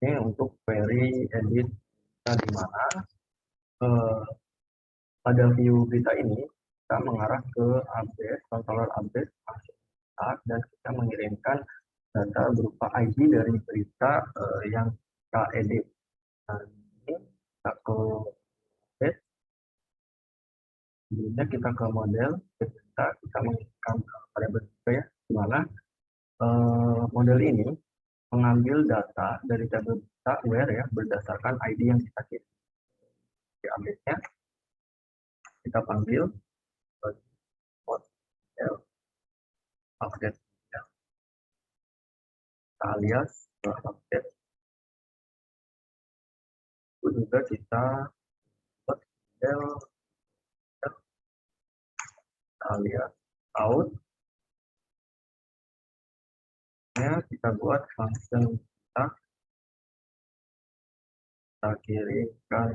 Ini untuk query edit kita di mana pada view kita ini kita mengarah ke update, controller update dan kita mengirimkan data berupa ID dari berita yang kita edit. Nah, ini kita ke update, kemudian kita ke model, kita mengirimkan variabel juga ya, di mana model ini mengambil data dari tabel berita where ya berdasarkan ID yang kita kirim. Di update-nya kita panggil model update ya. Alias update itu juga kita buat model alias out ya, kita buat function kita kirimkan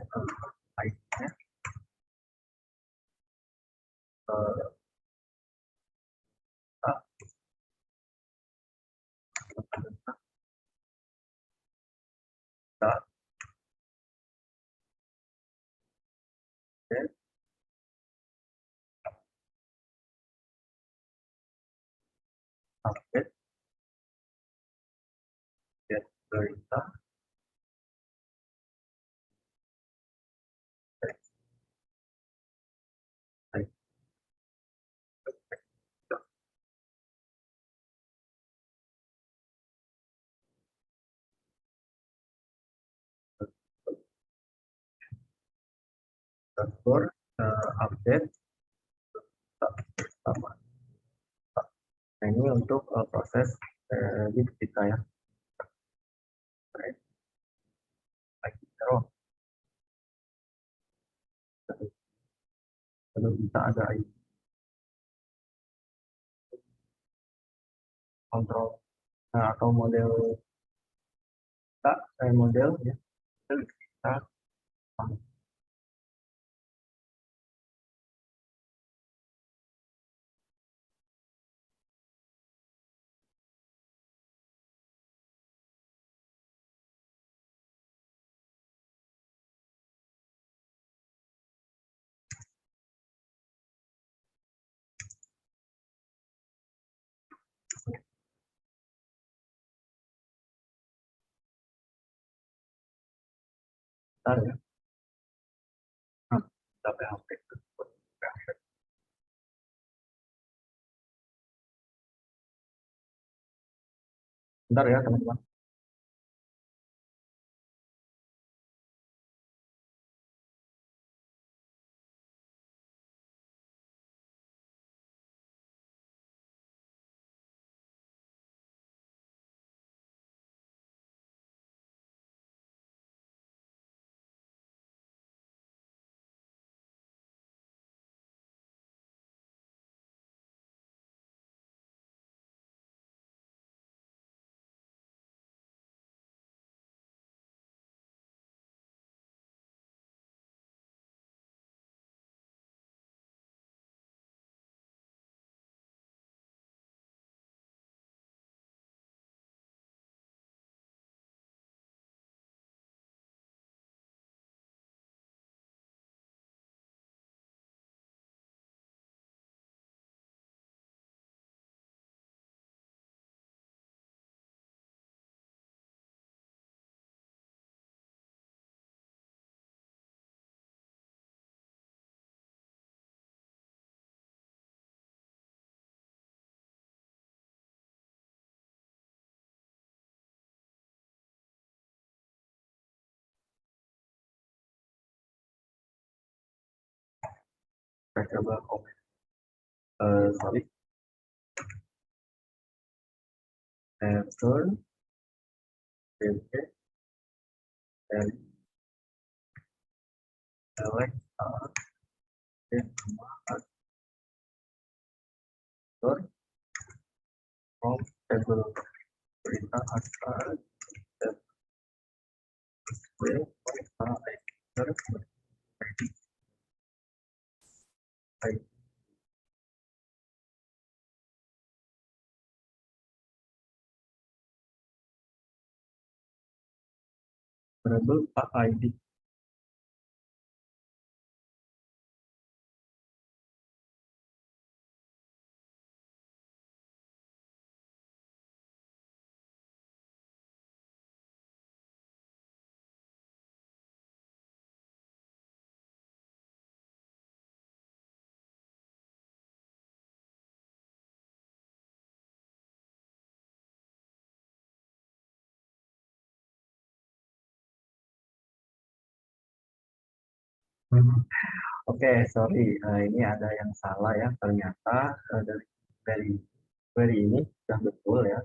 ID-nya update get berita underscore update sama. Nah, ini untuk proses edit kita ya. Lalu kita ada kontrol atau model kita model ya kita bentar ya. Kita PHP. Bentar ya teman-teman. Saya coba komen. Sorry. Turn DP dari select aktor from table berita aktor variable ID. Oke, sorry, ini ada yang salah ya. Ternyata dari ini sudah betul ya.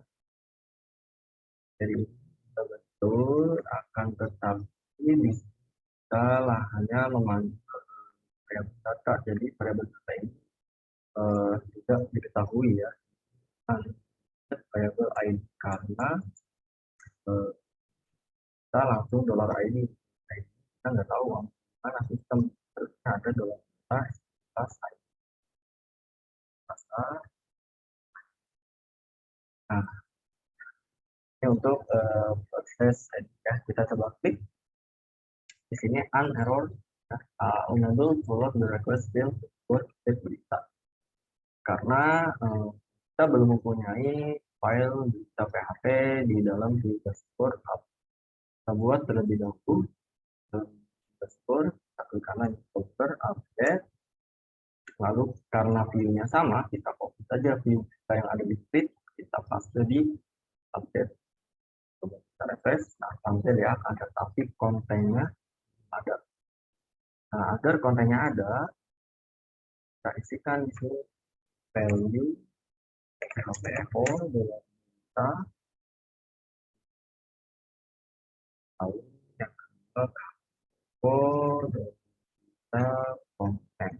Dari ini sudah betul, akan tetapi bisa hanya memanfaatkan variabel data. Jadi variabel data ini tidak diketahui ya. Variabel ID karena kita langsung $ID. Kita nggak tahu mana sistem, terus ada $, plus ID. Nah, ini untuk proses ya, kita coba klik di sini an error unable to load the request field buat berita karena kita belum mempunyai file berita PHP di dalam dashboard. Kita buat terlebih dahulu dashboard, kita klik kanan folder update, lalu karena view-nya sama kita copy saja view kita yang ada di script, kita paste di update. Coba kita refresh, nah tampil ya ada, tapi kontennya ada. Nah, agar kontennya ada, kita isikan di sini value PHPFO kita, lalu yang kedua kita konten.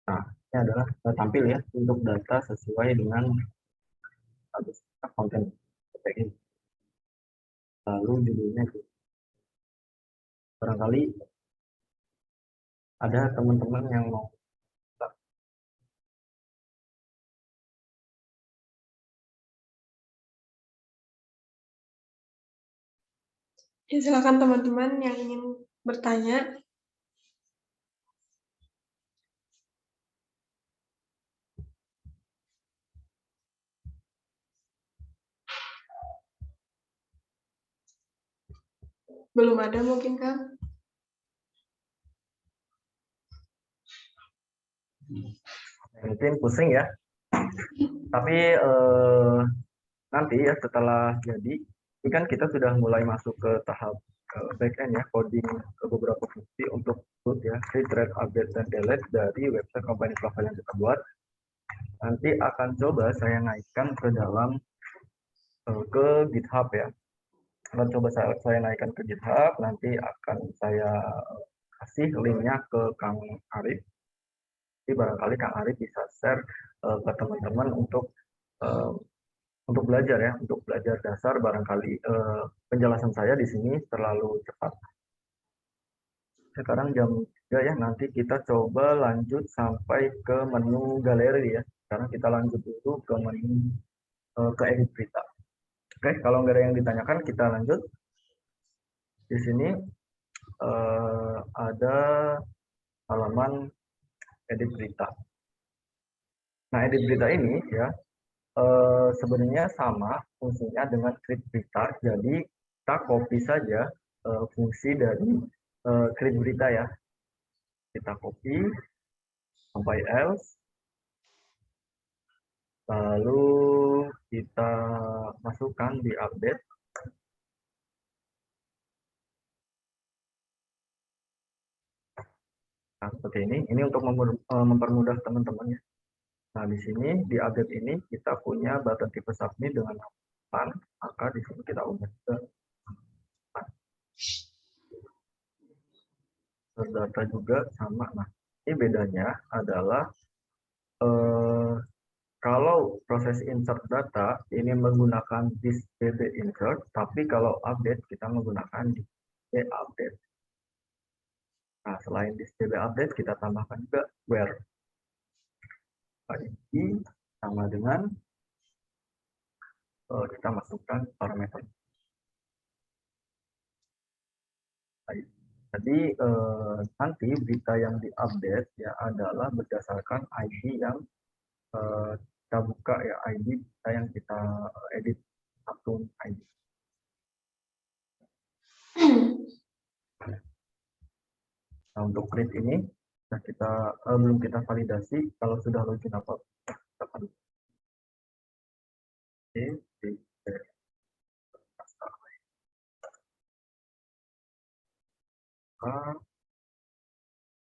Nah, ini adalah tampil ya untuk data sesuai dengan konten ini. Lalu judulnya barangkali ada teman-teman yang mau. Ya, silakan teman-teman yang ingin bertanya. Belum ada mungkin, Kang? Mungkin pusing ya. Tapi nanti ya setelah jadi, ini kan kita sudah mulai masuk ke tahap backend ya, coding ke beberapa fungsi untuk root ya, read, write, update, dan delete dari website company profile yang kita buat. Nanti akan coba saya naikkan ke dalam ke GitHub ya. Kalau coba saya naikkan ke GitHub, nanti akan saya kasih linknya ke Kang Arif. Jadi barangkali Kang Arif bisa share ke teman-teman untuk belajar ya, untuk belajar dasar. Barangkali penjelasan saya di sini terlalu cepat. Sekarang jam 3 ya, nanti kita coba lanjut sampai ke menu galeri ya. Sekarang kita lanjut dulu ke menu ke edit berita. Oke, kalau nggak ada yang ditanyakan, kita lanjut. Di sini ada halaman edit berita. Nah, edit berita ini ya sebenarnya sama fungsinya dengan create berita. Jadi kita copy saja fungsi dari create berita ya. Kita copy sampai else. Lalu kita masukkan di update. Nah, seperti ini. Ini untuk mempermudah teman-teman ya. Nah, di sini di update ini kita punya button tipe submit dengan pan, maka di sini kita ubah ke data juga sama. Nah, ini bedanya adalah kalau proses insert data ini menggunakan this db insert, tapi kalau update kita menggunakan db update. Nah, selain this db update kita tambahkan juga where. Ini sama dengan kita masukkan parameter. Jadi nanti berita yang diupdate ya adalah berdasarkan ID yang kita buka ya, ID berita yang kita edit akun ID. Nah, untuk print ini nah kita belum kita validasi, kalau sudah login apa kita validasi.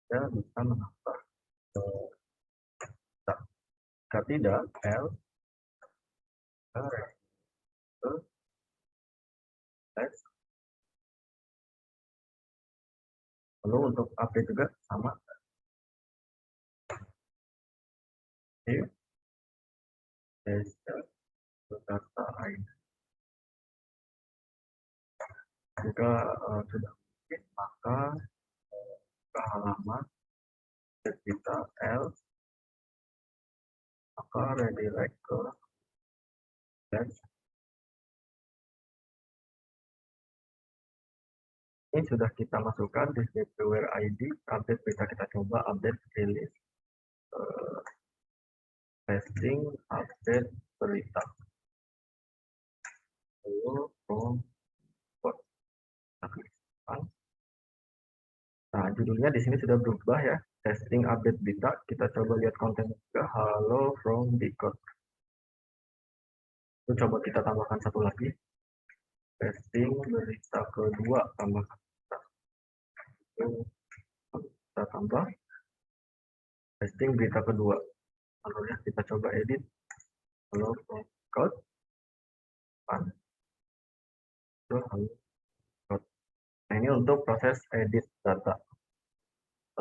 Ya bisa menambah jika tidak L S. Lalu untuk update juga sama. Data ID. Jika sudah mungkin maka ke halaman kita L maka redirect ke dash. Ini sudah kita masukkan di where ID update berita, kita coba update release testing update berita. Lalu nah, judulnya di sini sudah berubah ya, testing update berita. Kita coba lihat kontennya juga, hello from Decode. Lalu coba kita tambahkan satu lagi, testing berita kedua, tambahkan kita tambah testing berita kedua. Lalu ya kita coba edit, hello from Decode. Nah, ini untuk proses edit data.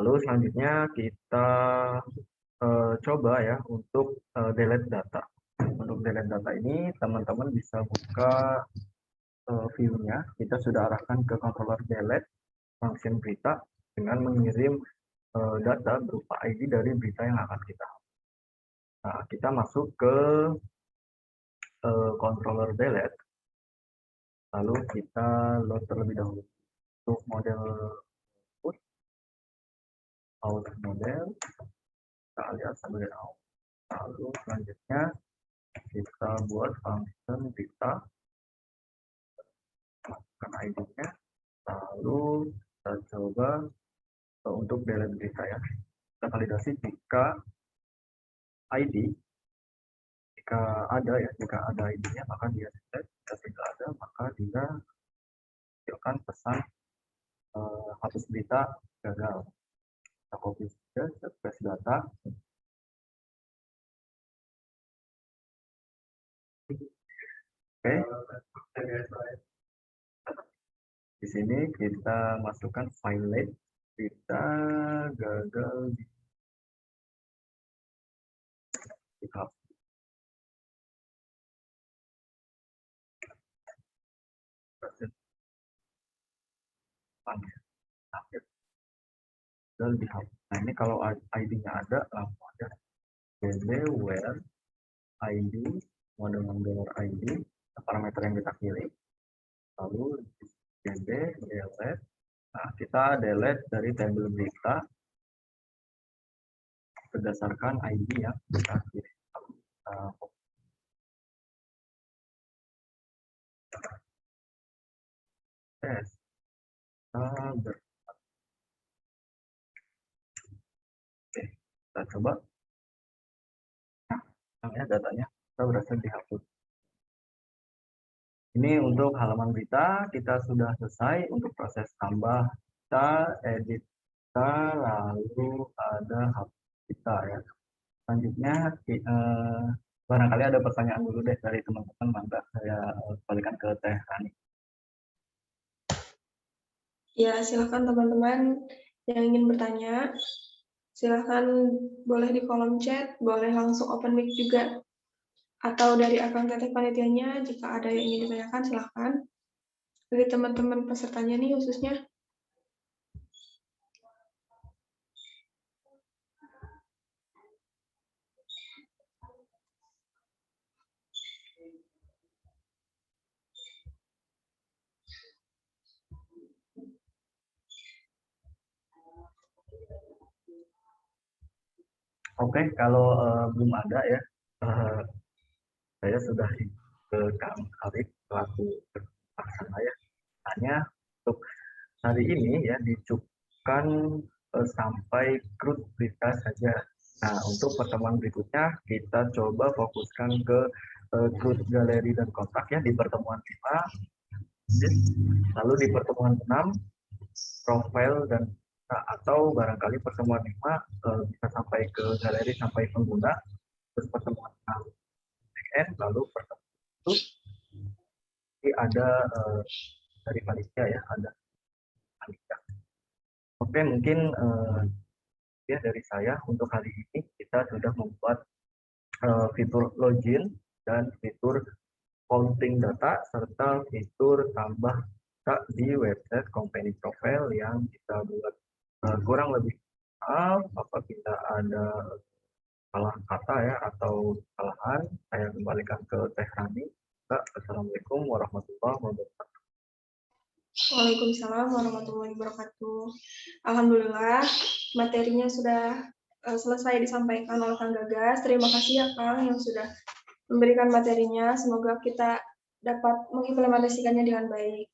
Lalu selanjutnya kita coba ya untuk delete data. Untuk delete data ini teman-teman bisa buka view-nya. Kita sudah arahkan ke controller delete function berita dengan mengirim data berupa ID dari berita yang akan kita. Nah, kita masuk ke controller delete. Lalu kita load terlebih dahulu. Untuk model out model kita lihat sebagai out. Lalu selanjutnya kita buat function berita, masukkan ID-nya, lalu kita coba untuk delete berita ya. Kita validasi jika ID, jika ada ya, jika ada ID-nya maka dia delete, jika tidak ada maka dia hasilkan pesan hapus berita gagal. Kita copy saja, paste data. Oke. Di sini kita masukkan file berita gagal di GitHub. Nah, ini kalau ID-nya ada, langsung aja db where ID, model ID, parameter yang kita pilih, lalu db delete. Nah, kita delete dari tabel berita berdasarkan ID yang kita pilih. Tes. Oke, kita coba. Nah, datanya kita berhasil dihapus. Ini untuk halaman berita kita sudah selesai untuk proses tambah kita, edit kita, lalu ada hapus kita ya. Selanjutnya barangkali ada pertanyaan dulu deh dari teman-teman, mangga saya balikan ke Teh Rani. Ya, silakan teman-teman yang ingin bertanya. Silakan boleh di kolom chat, boleh langsung open mic juga. Atau dari akun Teteh panitianya, jika ada yang ingin ditanyakan, silakan. Dari teman-teman pesertanya nih khususnya. Oke, kalau belum ada ya, saya sudah ke Kang Arif selaku pelaksana ya. Hanya untuk hari ini ya dicukupkan sampai grup berita saja. Nah, untuk pertemuan berikutnya kita coba fokuskan ke grup galeri dan kontak ya di pertemuan 5, lalu di pertemuan 6 profil dan atau barangkali pertemuan 5 bisa sampai ke galeri sampai pengguna, terus pertemuan 6 backend, lalu pertemuan itu ada dari panitia ya, ada panitia. Oke, mungkin ya dari saya untuk hari ini kita sudah membuat fitur login dan fitur counting data serta fitur tambah data di website company profile yang kita buat. Kurang lebih maaf apabila ada salah kata ya atau kesalahan, saya kembalikan ke Teh Rani. Assalamualaikum warahmatullahi wabarakatuh. Waalaikumsalam warahmatullahi wabarakatuh. Alhamdulillah, materinya sudah selesai disampaikan oleh Kang Gagas. Terima kasih ya Kang yang sudah memberikan materinya. Semoga kita dapat mengimplementasikannya dengan baik.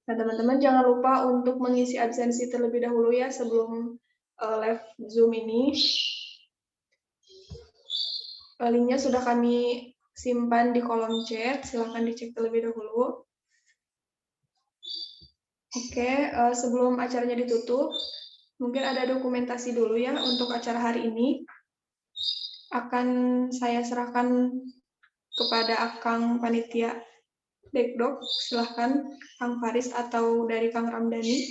Nah, teman-teman jangan lupa untuk mengisi absensi terlebih dahulu ya sebelum live Zoom ini. Linknya sudah kami simpan di kolom chat, silahkan dicek terlebih dahulu. Oke, sebelum acaranya ditutup, mungkin ada dokumentasi dulu ya untuk acara hari ini. Akan saya serahkan kepada Akang Panitia Dekdok, silahkan Kang Faris atau dari Kang Ramdhani.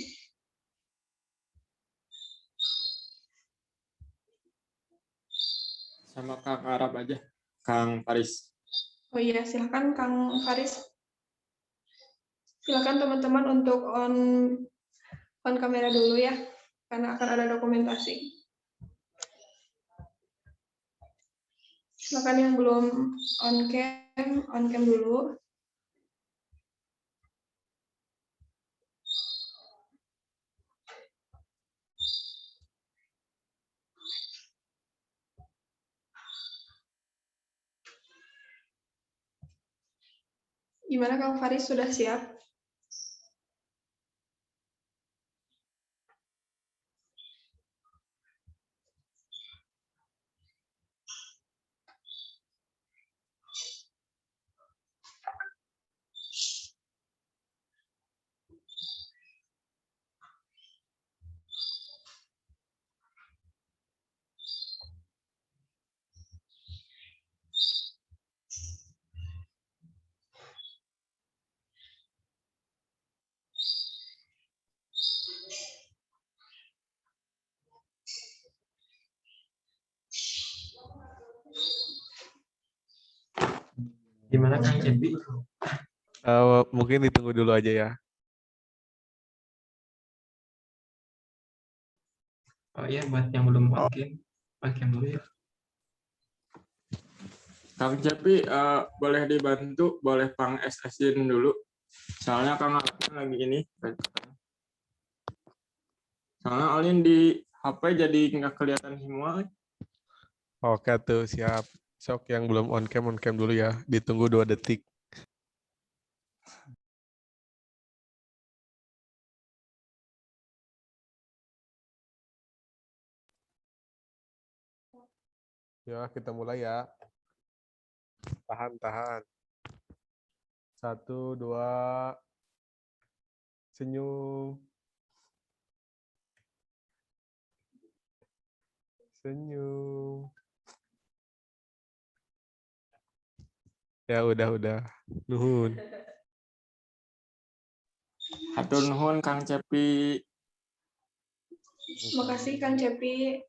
Sama Kang Arab aja, Kang Faris. Oh iya, silahkan Kang Faris. Silakan teman-teman untuk on kamera dulu ya, karena akan ada dokumentasi. Silakan yang belum on cam dulu. Gimana Kang Faris, sudah siap? Gimana Kang Cepi? Mungkin ditunggu dulu aja ya. Oh iya, buat yang belum on cam dulu ya. Kang Cepi, boleh dibantu, boleh Pang SS-in dulu. Soalnya Kang Arab lagi ini. Soalnya Alin di HP jadi nggak kelihatan semua. Oke tuh, siap. Sok yang belum on cam dulu ya. Ditunggu 2 detik. Ya, kita mulai ya. Tahan. 1, 2. Senyum. Senyum. Ya udah. Nuhun. Hatur nuhun Kang Cepi. Terima kasih Kang Cepi.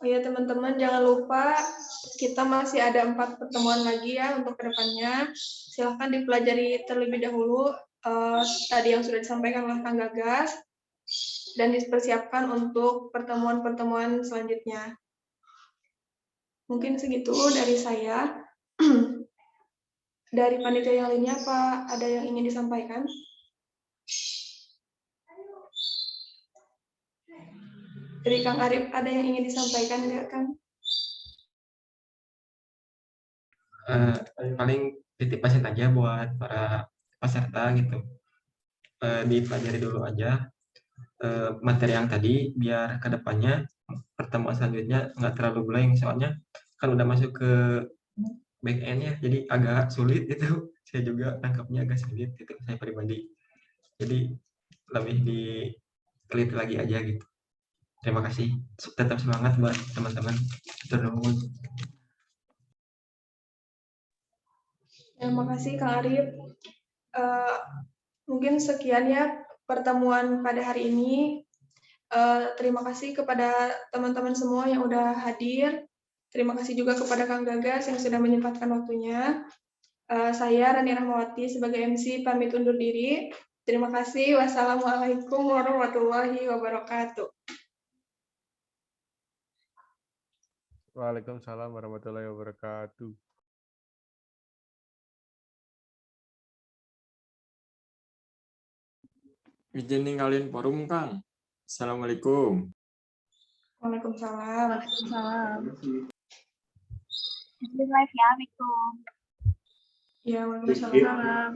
Oh ya teman-teman, jangan lupa kita masih ada 4 pertemuan lagi ya untuk kedepannya. Silahkan dipelajari terlebih dahulu tadi yang sudah disampaikan oleh Kang Gagas dan dipersiapkan untuk pertemuan-pertemuan selanjutnya. Mungkin segitu dari saya. Dari panitia yang lainnya, apa ada yang ingin disampaikan? Dari Kang Arif, ada yang ingin disampaikan nggak, Kang? Paling titip pesan aja buat para peserta gitu. Dipelajari dulu aja materi yang tadi, biar kedepannya pertemuan selanjutnya nggak terlalu blank, soalnya kan udah masuk ke back end ya, jadi agak sulit itu. Saya juga tangkapnya agak sulit itu, saya pribadi. Jadi lebih diteliti lagi aja gitu. Terima kasih. Tetap semangat buat teman-teman. Terus. Terima kasih Kang Arif. Mungkin sekian ya pertemuan pada hari ini. Terima kasih kepada teman-teman semua yang udah hadir. Terima kasih juga kepada Kang Gagas yang sudah menyempatkan waktunya. Saya Rani Rahmawati sebagai MC pamit undur diri. Terima kasih. Wassalamualaikum warahmatullahi wabarakatuh. Waalaikumsalam warahmatullahi wabarakatuh. Izin ninggalin forum Kang. Assalamualaikum. Waalaikumsalam. Waalaikumsalam. Izin live ya, Assalamualaikum. Ya, waalaikumsalam. Salam.